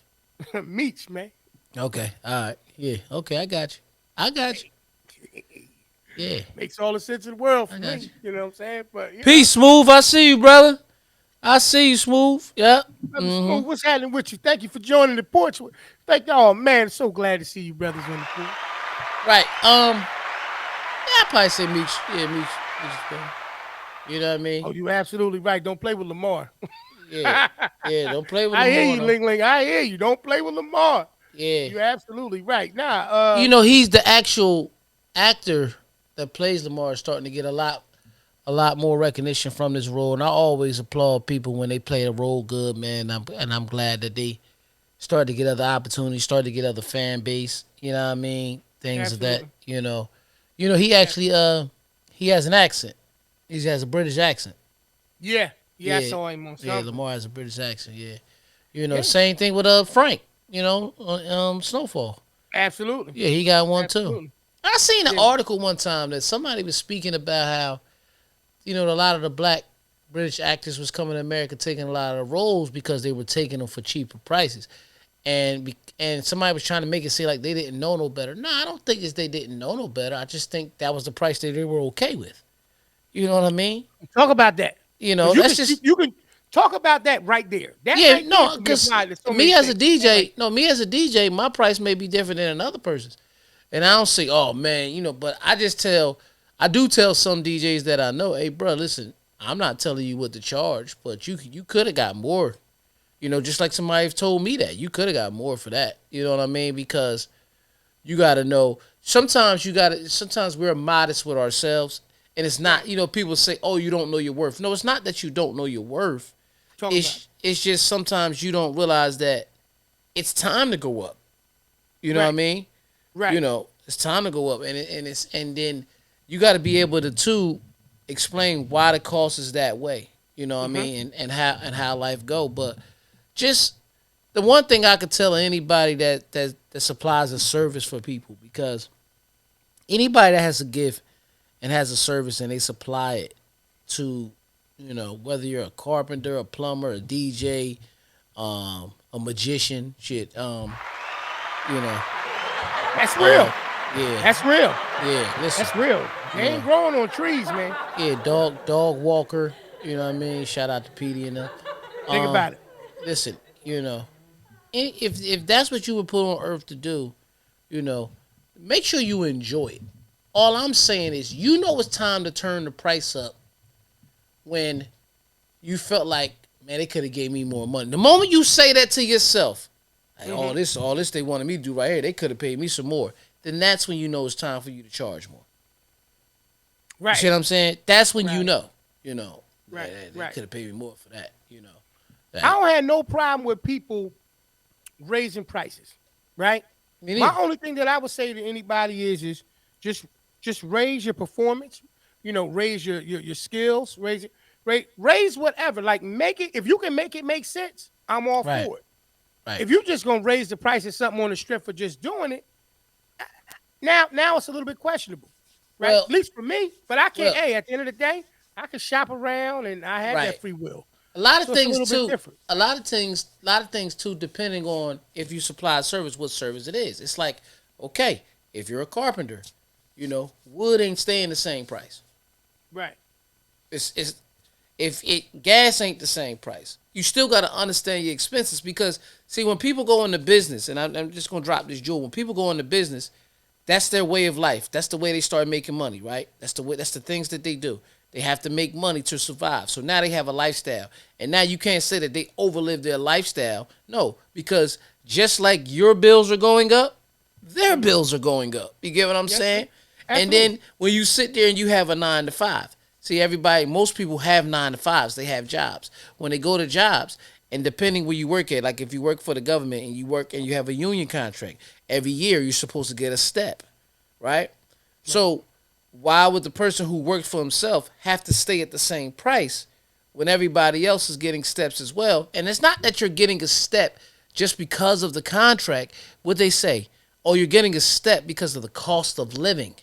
B: Meech, man.
A: Okay. All right. Yeah. Okay. I got you. I got you. Yeah.
B: Makes all the sense in the world
A: I
B: for
A: got you.
B: me. You know what I'm saying? But
A: Peace, Smooth. I see you, brother. I see you, Smooth. Yep.
B: Brother
A: Mm-hmm.
B: Smooth, what's happening with you? Thank you for joining the porch. Thank you. Oh man, so glad to see you brothers on the porch.
A: Right. Yeah, I probably say Meech. Yeah, Meech. Meech is better. You know what I mean?
B: Oh, you absolutely right. Don't play with Lamar.
A: Yeah. Yeah. Don't play with
B: I hear
A: Lamar
B: you,
A: though.
B: Ling Ling. I hear you. Don't play with Lamar.
A: Yeah.
B: You're absolutely right. Nah,
A: You know, he's the actual actor that plays Lamar is starting to get a lot more recognition from this role. And I always applaud people when they play a role good, man. I'm glad that they start to get other opportunities, start to get other fan base. You know what I mean? Things of that.
B: absolutely.
A: He
B: Yeah,
A: actually he has an accent. He has a British accent.
B: yeah, yeah. I
A: Yeah,
B: saw him on
A: yeah.
B: something.
A: Lamar has a British accent. Yeah.
B: Yeah,
A: Same thing with Frank. Snowfall.
B: absolutely,
A: Yeah, he got one too.
B: absolutely.
A: I seen an
B: Yeah,
A: article one time that somebody was speaking about how a lot of the black British actors was coming to America taking a lot of roles because they were taking them for cheaper prices, and somebody was trying to make it seem like they didn't know no better. No, I don't think it's they didn't know no better. I just think that was the price that they were okay with. You know what I mean?
B: talk about that because
A: That's just
B: you can talk about that right there. That
A: yeah,
B: right there
A: no,
B: can be
A: because
B: applied to so many
A: me as a
B: things. Man. Like,
A: DJ, no, me as a DJ, my price may be different than another person's. And I don't say, oh man, but I do tell some DJs that I know, hey, bro, listen, I'm not telling you what to charge, but you could have got more. Just like somebody told me that you could have got more for that. You know what I mean? Because you got to know. Sometimes we're modest with ourselves, and it's not.
B: right.
A: People say, oh, you don't know your worth. No, it's not that you don't know your worth.
B: Talk about it.
A: It's just sometimes you don't realize that it's time to go up. You know what I
B: Right.
A: mean?
B: Right.
A: It's time to go up, and then you got to be able to too explain why the cost is that way. You know what I
B: Mm-hmm.
A: mean, and how life go. But just the one thing I could tell anybody that supplies a service for people, because anybody that has a gift and has a service and they supply it to, whether you're a carpenter, a plumber, a DJ, a magician, shit, you know,
B: That's real.
A: uh, yeah,
B: That's real.
A: yeah. Listen,
B: That's real. They
A: you know,
B: ain't growing on trees, man.
A: yeah, dog walker. You know what I mean? Shout out to Petey and them.
B: Think
A: Um,
B: about it.
A: listen, if that's what you were put on earth to do, you know, make sure you enjoy it. All I'm saying is, it's time to turn the price up when you felt like, man, they could have gave me more money. The moment you say that to yourself, like,
B: Mm-hmm.
A: all this they wanted me to do right here, they could have paid me some more. Then that's when you know it's time for you to charge more. You see
B: Right.
A: what I'm saying? That's when
B: Right.
A: yeah,
B: Right.
A: they
B: Right.
A: could have paid me more for that.
B: I
A: That,
B: don't have no problem with people raising prices. Right.
A: me
B: My
A: neither.
B: only thing that I would say to anybody is just just raise your performance. Raise your skills. Raise whatever. Like make it. If you can make it make sense, I'm all
A: Right,
B: for it.
A: right.
B: If you're just gonna raise the price of something on the strip for just doing it, now it's a little bit questionable, right? At
A: Well,
B: least for me. But I can't.
A: well,
B: Hey, at the end of the day, I can shop around and I have that
A: right.
B: free will,
A: A lot of
B: so it's a
A: things
B: little bit
A: too.
B: different.
A: A lot of things too, depending on if you supply a service, what service it is. It's like, okay, if you're a carpenter, wood ain't staying the same price.
B: Right.
A: It's if gas ain't the same price. you still got to understand your expenses because see when people go into business, and I'm just gonna drop this jewel. When people go into business, that's their way of life. That's the way they start making money, right? That's the way. That's the things that they do. They have to make money to survive. So now they have a lifestyle, and now you can't say that they overlive their lifestyle. No, because just like your bills are going up, their bills are going up. You get what I'm
B: Yes,
A: saying? And
B: absolutely.
A: then when you sit there and you have a 9 to 5, see everybody, most people have 9 to 5s. They have jobs. When they go to jobs, and depending where you work at, like if you work for the government and you work and you have a union contract, every year you're supposed to get a step, right?
B: Right.
A: So why would the person who works for himself have to stay at the same price when everybody else is getting steps as well? And it's not that you're getting a step just because of the contract. What they say, oh, you're getting a step because of the cost of living.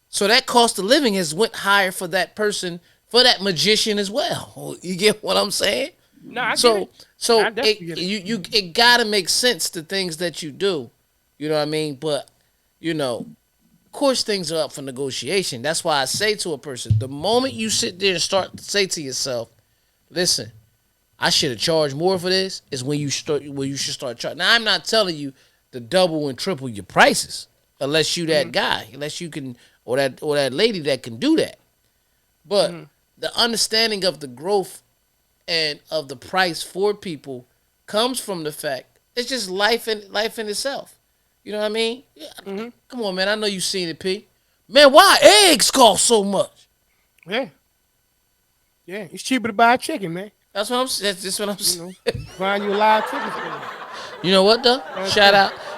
A: So that cost of living has went higher for that person, for that magician as well. You get what I'm saying?
B: No, I get
A: So
B: it. I
A: so
B: definitely get it.
A: it gotta make sense the things that you do. You know what I mean? But you know, of course things are up for negotiation. That's why I say to a person, the moment you sit there and start to say to yourself, listen, I should have charged more for this, is when you should start charging. Now I'm not telling you to double and triple your prices unless you that
B: Mhm.
A: guy, unless you can or that lady that can do that. But
B: Mhm.
A: the understanding of the growth and of the price for people comes from the fact it's just life in itself. You know what I mean? Yeah,
B: Mhm.
A: come on, man. I know you seen it, P. Man, why eggs cost so much?
B: Yeah. Yeah. It's cheaper to buy a chicken, man.
A: That's just what I'm
B: You
A: saying.
B: know, buying you a live chicken stand.
A: You know what though?
B: That's true.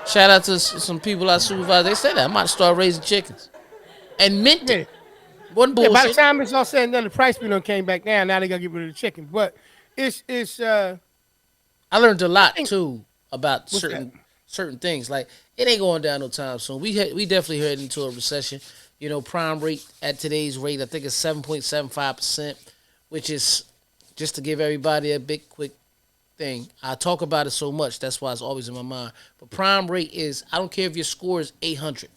A: Shout out to some people I supervise. They said that I might start raising chickens and mint it.
B: Yeah.
A: Wasn't
B: Yeah. By the
A: bullshit.
B: time it's all said and done, the price we done came back down. Now they gotta get rid of the chicken. But it's
A: I learned a
B: I
A: lot
B: think
A: too about
B: what's that?
A: certain things. Like it ain't going down no time soon. We definitely heading into a recession. You know, prime rate at today's rate, I think it's 7.75%, which is just to give everybody a big quick thing. I talk about it so much, that's why it's always in my mind. But prime rate is I don't care if your score is 800.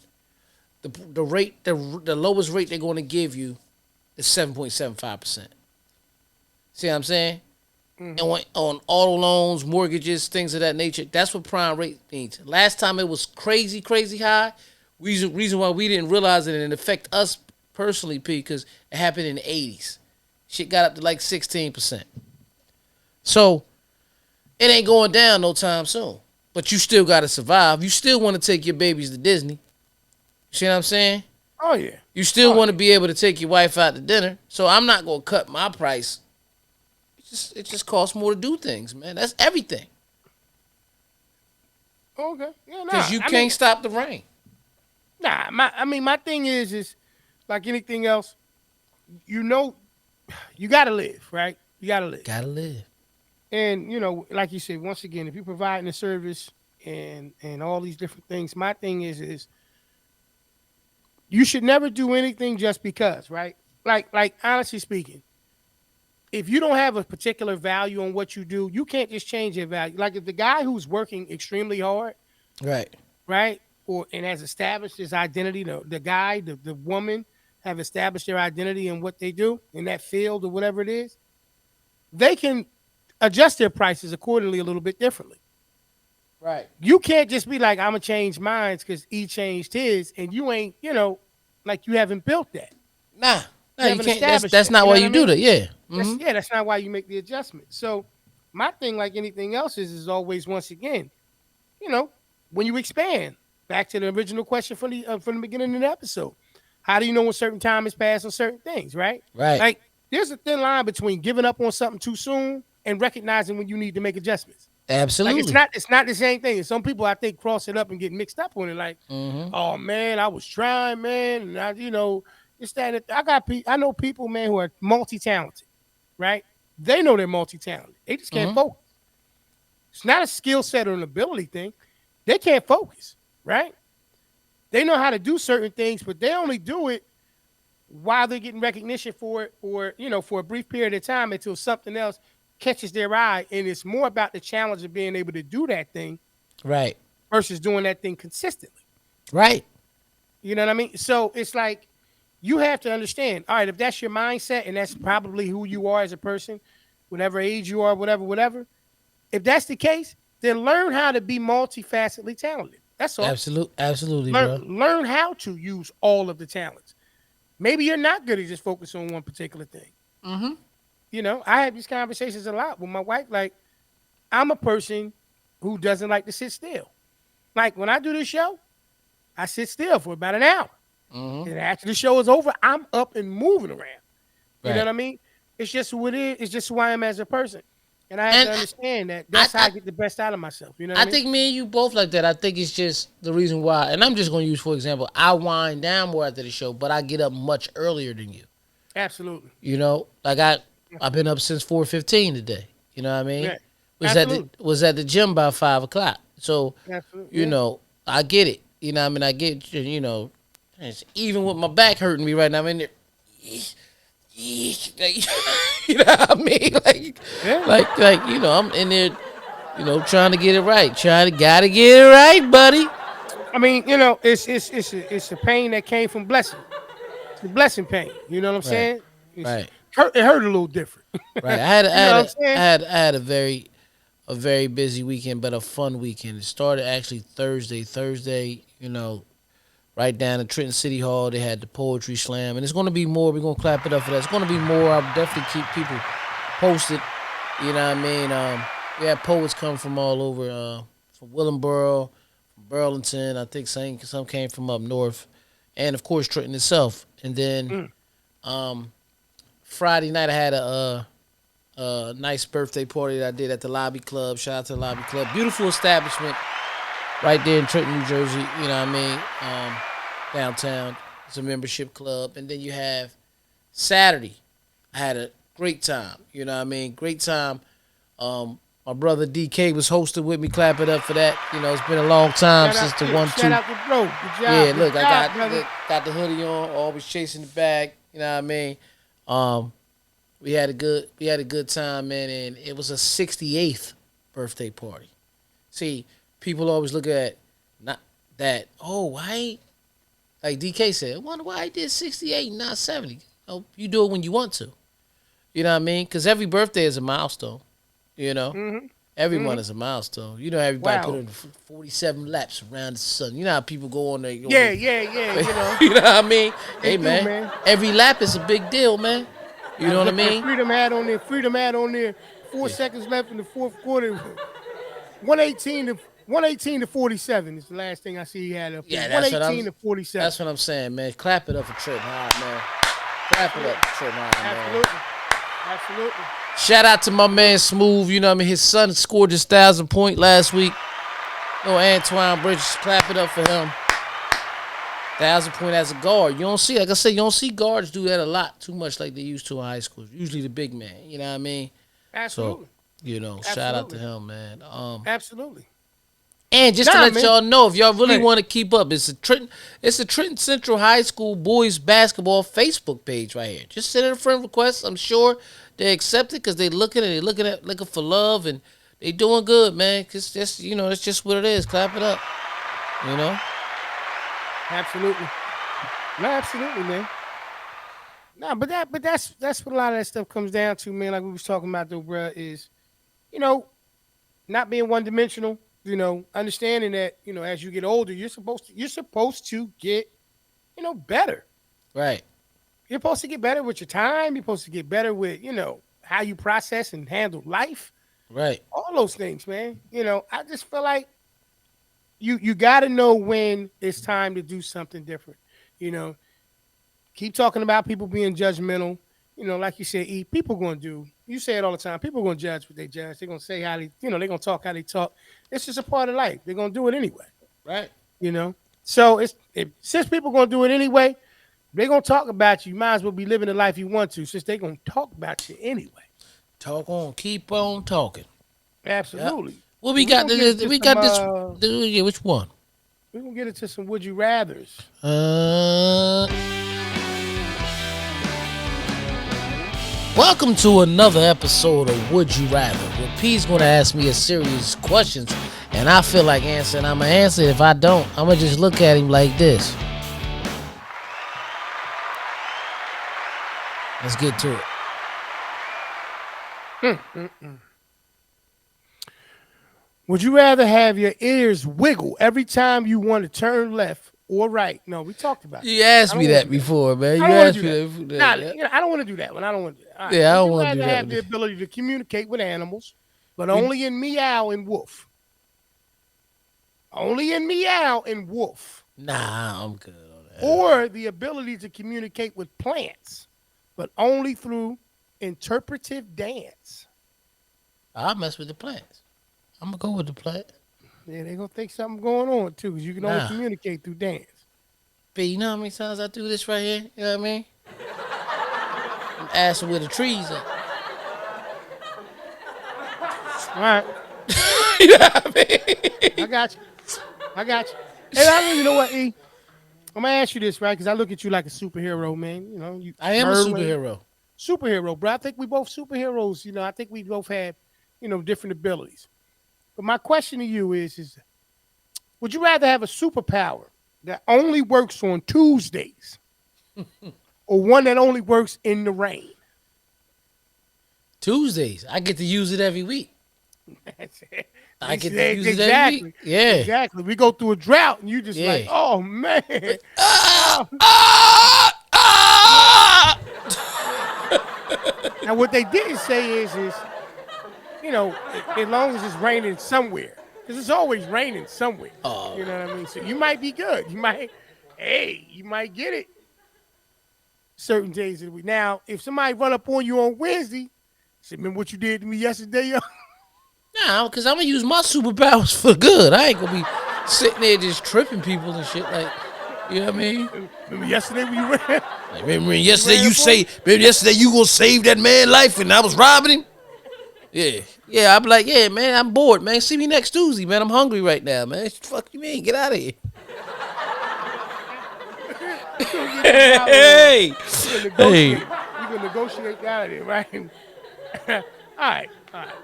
A: The lowest rate they're going to give you is 7.75%. See what I'm saying? And
B: Hmm.
A: on auto loans, mortgages, things of that nature. That's what prime rate means. Last time it was crazy high. Reason why we didn't realize it and it affect us personally, P, because it happened in the 80s. Shit got up to like 16%. So it ain't going down no time soon. But you still got to survive. You still want to take your babies to Disney. You see what I'm saying?
B: Oh yeah.
A: You still
B: Oh
A: want to
B: yeah.
A: be able to take your wife out to dinner. So I'm not going to cut my price. It just costs more to do things, man. That's everything.
B: Okay. Yeah.
A: Because
B: Nah.
A: you
B: I mean,
A: can't stop the rain.
B: nah. My thing is like anything else. You know, you gotta live, right? You gotta live.
A: Gotta live.
B: And like you said, once again, if you're providing a service and all these different things, my thing is you should never do anything just because, right? Like honestly speaking, if you don't have a particular value on what you do, you can't just change your value. Like if the guy who's working extremely hard,
A: Right.
B: right, or and has established his identity, the guy, the woman have established their identity in what they do in that field or whatever it is, they can adjust their prices accordingly a little bit differently.
A: Right.
B: You can't just be like, I'm gonna change mine because he changed his, and you ain't, like you haven't built that.
A: Nah. Nah,
B: You
A: you
B: haven't
A: can't.
B: established
A: That's
B: that.
A: not
B: You
A: why
B: know what
A: you
B: I
A: do
B: mean?
A: that. Yeah. Mm-hmm.
B: That's not why you make the adjustment. So my thing, like anything else, is always once again, you know, when you expand, back to the original question from the beginning of the episode. How do you know when certain time is passed on certain things, right?
A: Right.
B: Like there's a thin line between giving up on something too soon and recognizing when you need to make adjustments. Like it's
A: Absolutely.
B: not it's not the same thing. And some people I think cross it up and get mixed up on it. Like,
A: Mm-hmm.
B: oh man, I was trying, man, and it's that I know people, man, who are multi talented, right? They know they're multi talented. They just can't
A: Mm-hmm.
B: focus. It's not a skill set or an ability thing. They can't focus, right? They know how to do certain things, but they only do it while they're getting recognition for it, or for a brief period of time until something else catches their eye. And it's more about the challenge of being able to do that thing
A: Right.
B: versus doing that thing consistently.
A: Right.
B: You know what I mean? So it's like you have to understand. All right, if that's your mindset and that's probably who you are as a person, whatever age you are, whatever. If that's the case, then learn how to be multifacetedly talented. That's all.
A: Absolutely, bro.
B: Learn how to use all of the talents. Maybe you're not good at just focus on one particular thing.
A: Mm-hmm.
B: I have these conversations a lot with my wife. Like, I'm a person who doesn't like to sit still. Like, when I do this show, I sit still for about an hour.
A: Mm-hmm.
B: And after the show is over, I'm up and moving around. You know
A: Right.
B: what I mean? It's just who it is. It's just who I am as a person. And I have
A: And
B: to understand that
A: I,
B: that's how
A: I
B: I get the best out of myself. You know what
A: I
B: I mean?
A: think me and you both like that. I think it's just the reason why. And I'm just going to use, for example, I wind down more after the show, but I get up much earlier than you.
B: Absolutely.
A: Like I've been up since 4:15 today. You know what I mean?
B: Yeah. Absolutely.
A: Was at the gym by 5 o'clock. So
B: Absolutely. Yeah.
A: I get it. I get even with my back hurting me right now. I'm in there. Like, you know what I mean?
B: Yeah.
A: I'm in there, trying to get it right. Gotta get it right, buddy.
B: I mean, it's a pain that came from blessing. It's a blessing pain. You know what I'm
A: Right,
B: saying?
A: right,
B: It hurt a little different.
A: right.
B: You know what I'm saying?
A: I had a very busy weekend, but a fun weekend. It started actually Thursday. Thursday, right down at Trenton City Hall, they had the poetry slam, and it's going to be more. We're going to clap it up for that. It's going to be more. I'll definitely keep people posted. You know what I mean? We had poets come from all over, from Willingboro, from Burlington. I think some came from up north, and of course Trenton itself. And then Friday night I had a nice birthday party that I did at the Lobby Club. Shout out to the Lobby Club. Beautiful establishment right there in Trenton, New Jersey. You know what I mean? Downtown. It's a membership club. And then you have Saturday. I had a great time. You know what I mean? Great time. My brother DK was hosting with me. Clap it up for that. It's been a long time since the 1-2.
B: Shout out to bro. Good job.
A: Yeah,
B: Good
A: look,
B: job,
A: I
B: brother.
A: got the hoodie on, always chasing the bag. You know what I mean? We had a good time, man, and it was a 68th birthday party. See, people always look at not that. Oh, why? Like DK said, I wonder why I did 68 and not 70. You do it when you want to. You know what I mean? Because every birthday is a milestone. Everyone is a milestone. Everybody put in 47 laps around the sun. You know how people go on there.
B: Yeah.
A: You know what I mean?
B: They
A: Hey,
B: do,
A: man,
B: man.
A: every lap is a big deal, man. You know what I mean?
B: Freedom hat on there. 4 seconds left in the fourth quarter. 118 to 47 is the last thing I see he had up there.
A: Yeah, that's what
B: 118 to 47.
A: That's what I'm saying, man. Clap it up for Trent High, man. Clap it up for Trent High, man.
B: Absolutely.
A: Shout out to my man Smooth. You know what I mean? His son scored his 1,000-point last week. Antoine Bridges. Clap it up for him. 1,000-point as a guard. You don't see, like I said, you don't see guards do that a lot too much like they used to in high school. Usually the big man. You know what I mean?
B: Absolutely.
A: So, shout out to him, man.
B: Absolutely.
A: And just to let y'all know, if y'all really
B: Right.
A: want to keep up, it's the Trenton Central High School boys basketball Facebook page right here. Just send in a friend request. I'm sure they accept it because they're looking for love, and they doing good, man. Cause just it's just what it is. Clap it up.
B: Absolutely. No, absolutely, man. No, but that's what a lot of that stuff comes down to, man. Like we was talking about though, bruh, is not being one dimensional. Understanding that as you get older, you're supposed to get better.
A: Right.
B: You're supposed to get better with your time. You're supposed to get better with how you process and handle life.
A: Right.
B: All those things, man. I just feel like you got to know when it's time to do something different. Keep talking about people being judgmental. Like you said, people going to do. You say it all the time. People going to judge what they judge. They're going to say how they, they're going to talk how they talk. It's just a part of life. They're going to do it anyway.
A: Right.
B: So since people going to do it anyway, they're going to talk about you. You might as well be living the life you want to, since they're going to talk about you anyway.
A: Talk on. Keep on talking.
B: Absolutely.
A: Yep. Well, we got this. Yeah, which one?
B: We're going to get into some Would You Rathers.
A: Welcome to another episode of Would You Rather, where P's going to ask me a series of questions, and I feel like answering. I'm going to answer it. If I don't, I'm going to just look at him like this. Let's get to it.
B: Mm-mm. Would you rather have your ears wiggle every time you want to turn left or right? No, we talked about
A: You
B: this. I
A: asked me
B: don't want to
A: that
B: do that.
A: before, man.
B: I
A: You
B: don't want to
A: asked
B: do
A: me
B: that.
A: that before.
B: Nah,
A: Yeah,
B: I don't want to do that one. I don't want to do that. All right.
A: yeah, I
B: Would
A: don't
B: you
A: want to do
B: rather
A: that
B: have
A: one.
B: the ability to communicate with animals, but
A: We,
B: only in meow and woof? Only in meow and woof.
A: nah, I'm good on that.
B: Or the ability to communicate with plants, but only through interpretive dance.
A: I'll mess with the plants. I'm gonna go with the plant.
B: Yeah, they're gonna think something going on too, because you can only
A: Nah,
B: communicate through dance.
A: but you know how many times I do this right here? You know what I mean? I'm asking where the trees are.
B: All right,
A: You know what I mean?
B: I got you. I got you. And I don't even know what E. I'm gonna ask you this, right? Because I look at you like a superhero, man. You know, you
A: I am a
B: Merlin,
A: superhero.
B: superhero, bro. I think we both superheroes. You know, I think we both have, different abilities. But my question to you is would you rather have a superpower that only works on Tuesdays or one that only works in the rain?
A: Tuesdays, I get to use it every week.
B: That's it.
A: I get to use it every week.
B: Exactly.
A: Yeah,
B: Exactly. We go through a drought and you just like,
A: yeah.
B: oh man.
A: Ah,
B: Oh.
A: ah, ah!
B: Now what they didn't say is as long as it's raining somewhere, because it's always raining somewhere.
A: Oh,
B: You know what I mean? So you might be good. You might get it certain days of the week. Now, if somebody run up on you on Wednesday, say, remember what you did to me yesterday, yo?
A: nah, because I'm gonna use my superpowers for good. I ain't gonna be sitting there just tripping people and shit. Like, you know what I mean?
B: Remember yesterday when you ran?
A: Like, remember
B: When you
A: yesterday
B: ran
A: you
B: up on
A: say,
B: me?
A: remember yesterday you gonna save that man life and I was robbing him? Yeah. Yeah, I'm like, yeah, man, I'm bored, man. See me next Tuesday, man. I'm hungry right now, man. Fuck you mean? Get out of here.
B: You gonna get your dollar on.
A: Hey.
B: You gonna
A: Hey.
B: negotiate. You gonna negotiate out of there, right? All right, all right.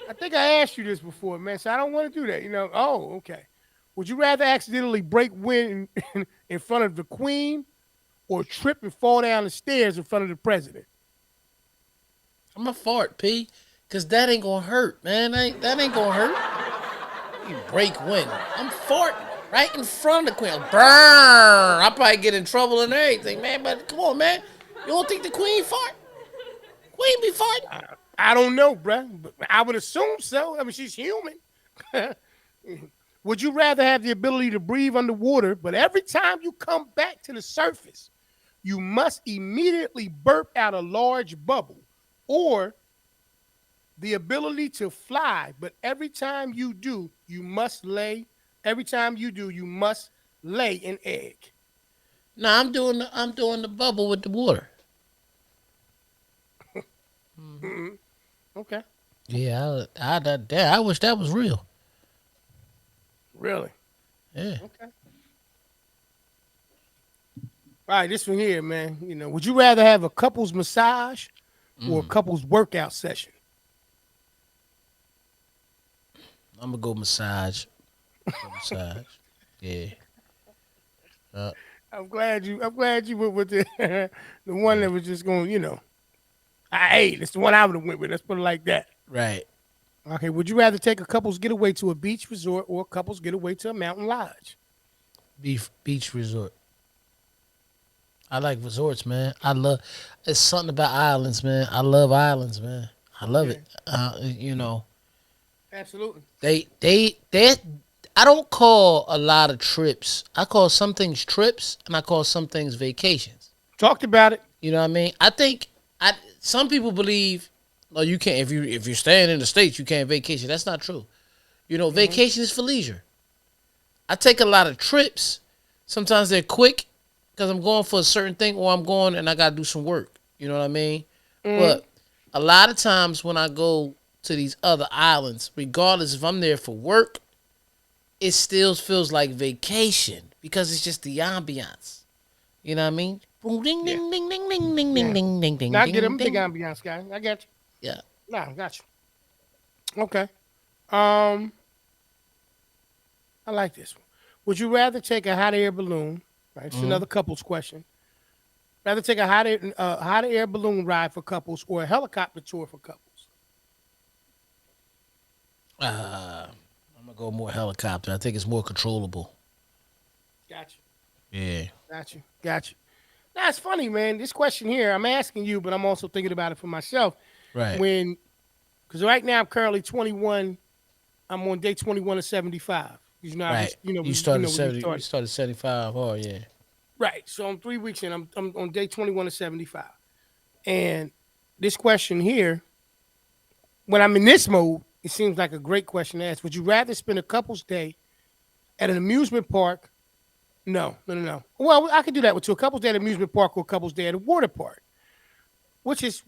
B: I think I asked you this before, man. So I don't want to do that. Oh, okay. Would you rather accidentally break wind in front of the queen or trip and fall down the stairs in front of the president?
A: I'm a fart, P. Cause that ain't gonna hurt, man. That ain't gonna hurt. You break wind. I'm farting right in front of the queen. Burn. I'll probably get in trouble and everything, man. But come on, man. You don't think the queen fart? Queen be farting?
B: I don't know, bruh. But I would assume so. I mean, she's human. Would you rather have the ability to breathe underwater, but every time you come back to the surface, you must immediately burp out a large bubble, or the ability to fly, but every time you do, you must lay an egg.
A: Nah, I'm doing the bubble with the water.
B: Mm-hmm. Okay.
A: Yeah, I wish that was real.
B: Really?
A: Yeah.
B: Okay. All right, this one here, man. Would you rather have a couple's massage or a couple's workout session?
A: I'm gonna go massage. Go massage. Yeah. Uh,
B: I'm glad you went with the the one that was just going. It's the one I would have went with. Let's put it like that.
A: right.
B: Okay. Would you rather take a couple's getaway to a beach resort or a couple's getaway to a mountain lodge?
A: Beach resort. I like resorts, man. I love. It's something about islands, man. I love islands, man. I love
B: Yeah,
A: it. You know,
B: absolutely.
A: they. I don't call a lot of trips. I call some things trips, and I call some things vacations.
B: Talked about it.
A: You know what I mean? I think some people believe, no, you can't. If you're staying in the states, you can't vacation. That's not true.
B: Hmm.
A: Vacation is for leisure. I take a lot of trips. Sometimes they're quick because I'm going for a certain thing, or I'm going and I got to do some work. You know what I mean?
B: Hmm.
A: But a lot of times when I go to these other islands, regardless if I'm there for work, it still feels like vacation because it's just the ambiance. You know what I mean? Boom, ding,
B: Yeah.
A: ding, ding, ding, ding, ding, ding,
B: Yeah.
A: ding, ding, ding,
B: Now I get
A: ding,
B: him big
A: ding.
B: ambiance guy. I got you.
A: Yeah.
B: Nah, I got you. Okay. Um, I like this one. Would you rather take a hot air balloon? Right, it's
A: Mm-hmm.
B: another couple's question. Rather take a hot air balloon ride for couples or a helicopter tour for couples?
A: I'm gonna go more helicopter. I think it's more controllable.
B: Gotcha.
A: Yeah.
B: Got you. That's funny, man. This question here, I'm asking you, but I'm also thinking about it for myself.
A: Right.
B: When, because right now I'm currently 21. I'm on day 21 of 75. You know,
A: Right. You started
B: when we
A: 70. You
B: started.
A: started 75. Oh yeah.
B: Right. So I'm 3 weeks in. I'm on day 21 of 75. And this question here, when I'm in this mode, it seems like a great question to ask. Would you rather spend a couple's day at an amusement park? No, no, no, no. Well, I could do that with two. A couple's day at an amusement park or a couple's day at a water park. Which is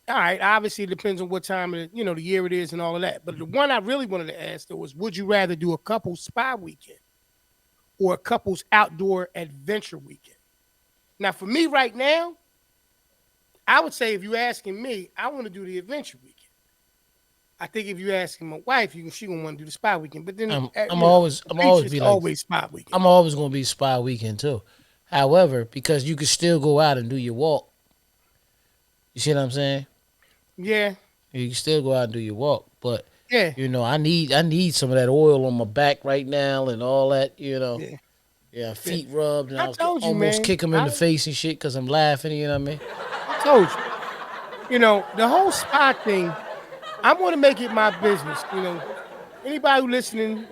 B: all right. Obviously, it depends on what time of the year it is and all of that. But the one I really wanted to ask though was, would you rather do a couple's spa weekend or a couple's outdoor adventure weekend? Now, for me right now, I would say if you're asking me, I want to do the adventure weekend. I think if you're asking my wife, she gonna want to do the spa weekend. But then the
A: I'm
B: beach
A: always
B: is
A: be like
B: always spa weekend.
A: I'm always gonna be spa weekend too. However, because you can still go out and do your walk. You see what I'm saying?
B: Yeah,
A: You can still go out and do your walk, but
B: yeah,
A: I need some of that oil on my back right now and all that.
B: yeah,
A: Yeah,
B: yeah.
A: feet rubbed, and
B: I
A: I was
B: told you,
A: almost
B: man.
A: kick them in the face and shit because I'm laughing. You know what I mean?
B: I told you. The whole spa thing. I want to make it my business. Anybody who listening,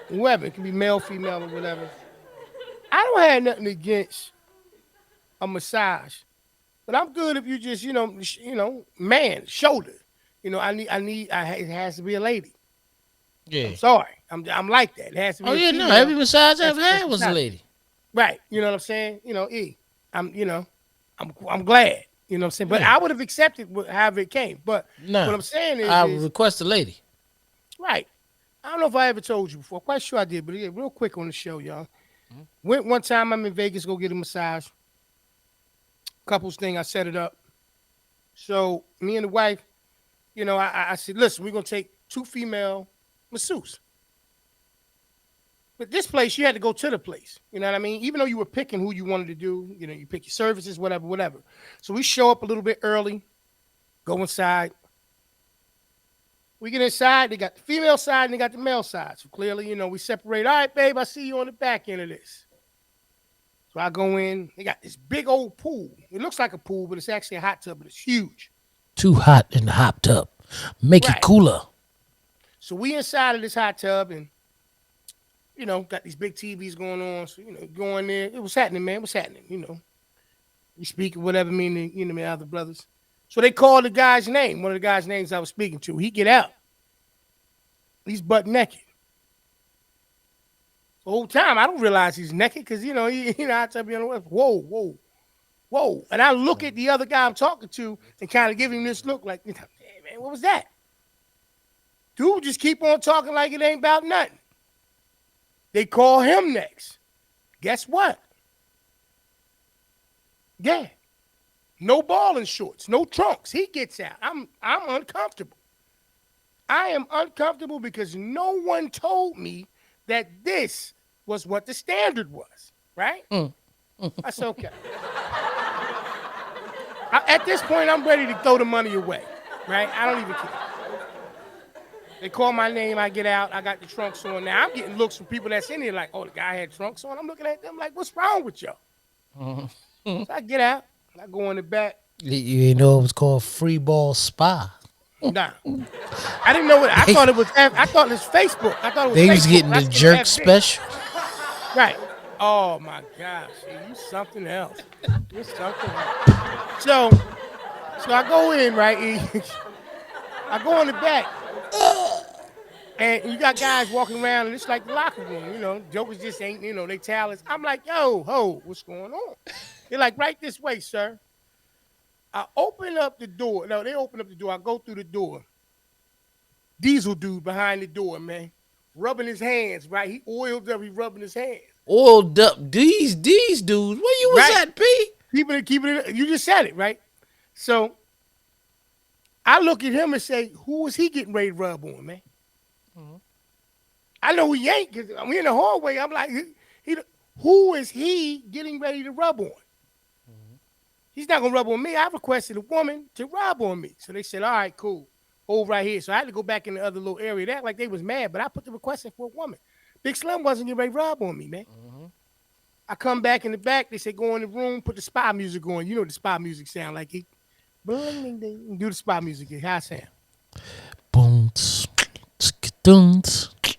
B: whoever, it can be male, female, or whatever. I don't have nothing against a massage, but I'm good if you just, man, shoulder. It has to be a lady. I'm
A: Yeah.
B: sorry, I'm like that. It has to
A: Oh
B: be a
A: yeah, no.
B: female.
A: Every massage I've
B: That's
A: had was a
B: massage.
A: lady.
B: Right? You know what I'm saying? I'm, I'm glad. You know what I'm saying? But
A: Yeah.
B: I would have accepted however it came. But what
A: No,
B: I'm saying
A: I
B: is
A: request a lady.
B: right. I don't know if I ever told you before. Quite sure I did, but yeah, real quick on the show, y'all. Went one time. I'm in Vegas, go get a massage. Couples thing. I set it up. So me and the wife, I said, listen, we're gonna take two female masseuses. But this place, you had to go to the place. You know what I mean? Even though you were picking who you wanted to do, you pick your services, whatever, whatever. So we show up a little bit early, go inside. We get inside, they got the female side and they got the male side. So clearly, we separate. All right, babe, I see you on the back end of this. So I go in, they got this big old pool. It looks like a pool, but it's actually a hot tub, but it's huge.
A: Too hot in the hot tub. Make it
B: Right.
A: cooler.
B: So we inside of this hot tub and got these big TVs going on. So, go in there. It was happening, man. What's happening? We speak whatever meaning, my other brothers. So they called the guy's name, one of the guy's names I was speaking to. He get out. He's butt naked. The whole time I don't realize he's naked because I tell you, whoa, whoa, whoa. And I look at the other guy I'm talking to and kind of give him this look like, hey, man, what was that? Dude just keep on talking like it ain't about nothing. They call him next. Guess what? Yeah. No balling shorts, no trunks. He gets out. I'm uncomfortable. I am uncomfortable because no one told me that this was what the standard was. Right? That's okay. At this point, I'm ready to throw the money away. Right? I don't even care. They call my name, I get out, I got the trunks on. Now I'm getting looks from people that's in here like, oh, the guy had trunks on. I'm looking at them like, what's wrong with y'all? So I get out, I go in the back.
A: You know it was called Free Ball Spa.
B: Nah. I didn't know what I thought it was. I thought it was Facebook. I thought it was
A: They
B: Facebook.
A: was getting the jerk special.
B: Right. Oh my gosh. You something else. You're something else. So I go in, right? I go in the back. And you got guys walking around, and it's like the locker room. Jokers just ain't, they talents. I'm like, yo, ho, what's going on? They're like, right this way, sir. I open up the door. No, they open up the door. I go through the door. Diesel dude behind the door, man. Rubbing his hands, right? He oiled up, he rubbing his hands.
A: Oiled up these dudes. Where you was at, P?
B: Keeping it. You just said it, right? So I look at him and say, who is he getting ready to rub on, man? I know he ain't because I'm in the hallway. I'm like, who is he getting ready to rub on? He's not gonna rub on me. I requested a woman to rub on me. So they said, all right, cool. Hold right here. So I had to go back in the other little area. They act like they was mad, but I put the request in for a woman. Big Slim wasn't getting ready to rub on me, man.
A: Mhm.
B: I come back in the back. They said, go in the room, put the spy music on. You know what the spy music sound like. It, bling, ding, ding. Do the spy music. How it sound?
A: Boom, dun,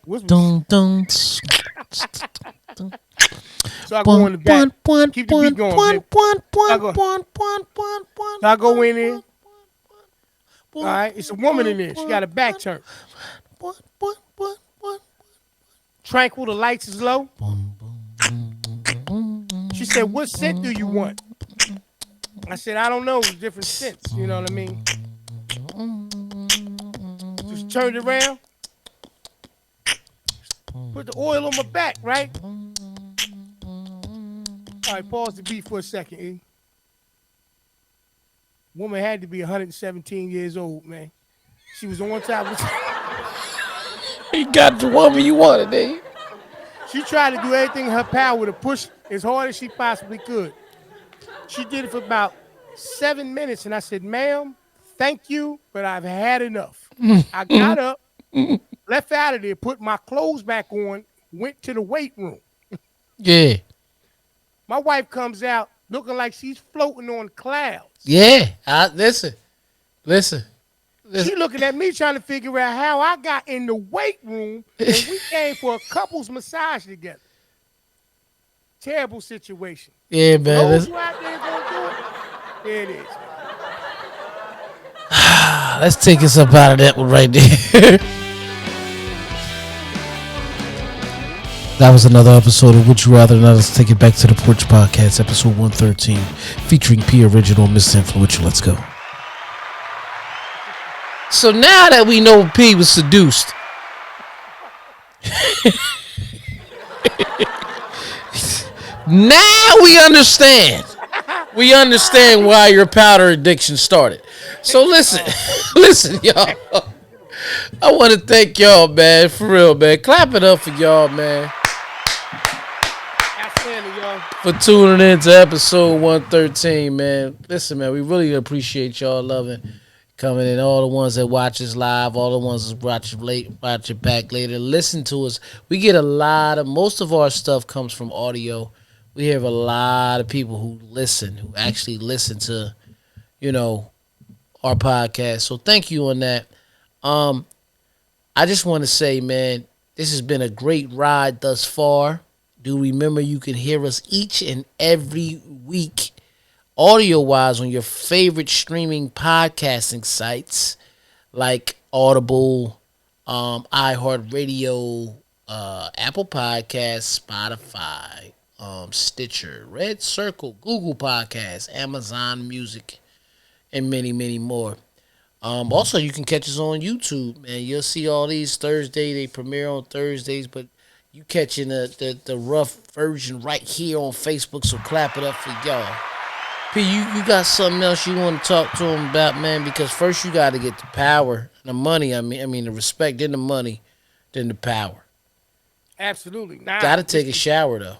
B: What's
A: dun, dun,
B: so I go
A: Bun,
B: in the back.
A: bun, bun,
B: Keep the beat
A: bun,
B: going,
A: bun,
B: baby.
A: bun,
B: So I
A: bun,
B: go,
A: bun, bun, bun, bun,
B: so I go
A: bun,
B: in there.
A: bun,
B: All
A: bun,
B: right, it's a woman
A: bun,
B: in there. She got
A: bun,
B: her back turned.
A: bun, bun, bun, bun,
B: Tranquil, the lights is low.
A: bun, bun, bun,
B: She said, what scent do you want? I said, I don't know. It's different scents. You know what I mean? So she turned around, put the oil on my back, right? All right, pause the beat for a second, E. Woman had to be 117 years old, man. She was on top of
A: You got the woman you wanted, eh?
B: She tried to do everything in her power to push as hard as she possibly could. She did it for about 7 minutes, and I said, ma'am, thank you, but I've had enough. I got up, left out of there, put my clothes back on, went to the weight room.
A: Yeah,
B: My wife comes out looking like she's floating on clouds.
A: yeah. Listen, listen, listen.
B: She looking at me trying to figure out how I got in the weight room and we came for a couple's massage together. Terrible situation.
A: Yeah,
B: For
A: man.
B: those who out there gonna do it, there it is.
A: Let's take us up out of that one right there. That was another episode of Would You Rather. Now let's take it back to the Porch Podcast, episode 113, featuring P Original, Mr. Influential. Let's go. So now that we know P was seduced, now we understand. We understand why your powder addiction started. So listen, listen, y'all. I want to thank y'all, man, for real, man. Clap it up for y'all, man,
B: Outstanding, y'all.
A: for tuning in to episode 113, man. Listen, man, we really appreciate y'all loving coming in. All the ones that watch us live, all the ones that watch it back later. Listen to us. We get most of our stuff comes from audio. We have a lot of people who actually listen to, you know, our podcast. So thank you on that. I just want to say, man, this has been a great ride thus far. Do remember you can hear us each and every week, audio wise, on your favorite streaming podcasting sites like Audible, iHeartRadio, Apple Podcasts, Spotify, Stitcher, Red Circle, Google Podcasts, Amazon Music, and many, many more. Also, you can catch us on YouTube, man. You'll see all these Thursday. They premiere on Thursdays, but you catching the rough version right here on Facebook. So clap it up for y'all. P, you got something else you want to talk to them about, man? Because first you got to get the power, the money. I mean the respect, then the money, then the power.
B: Absolutely. Nah,
A: Got to take a shower though.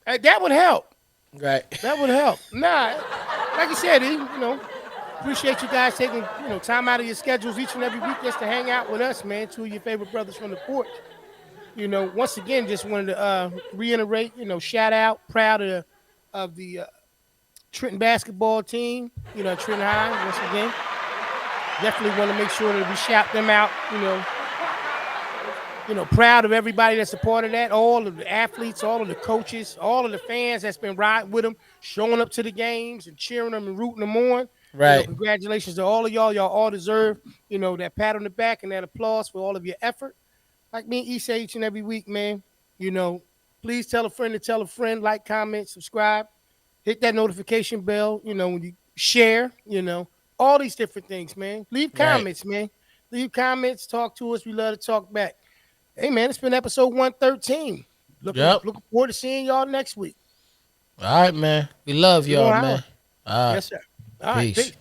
B: that would help.
A: Right.
B: That would help. Nah, like you said, appreciate you guys taking time out of your schedules each and every week just to hang out with us, man. Two of your favorite brothers from the porch. Once again, just wanted to reiterate, shout out, proud of the Trenton basketball team, Trenton High, once again. Definitely want to make sure that we shout them out, proud of everybody that's a part of that, all of the athletes, all of the coaches, all of the fans that's been riding with them, showing up to the games and cheering them and rooting them on.
A: Right.
B: Congratulations to all of y'all. Y'all all deserve, that pat on the back and that applause for all of your effort. Like me and E say each and every week, man, please tell a friend to tell a friend, like, comment, subscribe, hit that notification bell, when you share, all these different things, man. Leave comments, man. Leave comments, talk to us. We love to talk back. Hey, man, it's been episode 113. Looking forward to seeing y'all next week.
A: All right, man. We love y'all, man. All right.
B: Yes, sir. All right,
A: Peace.
B: peace.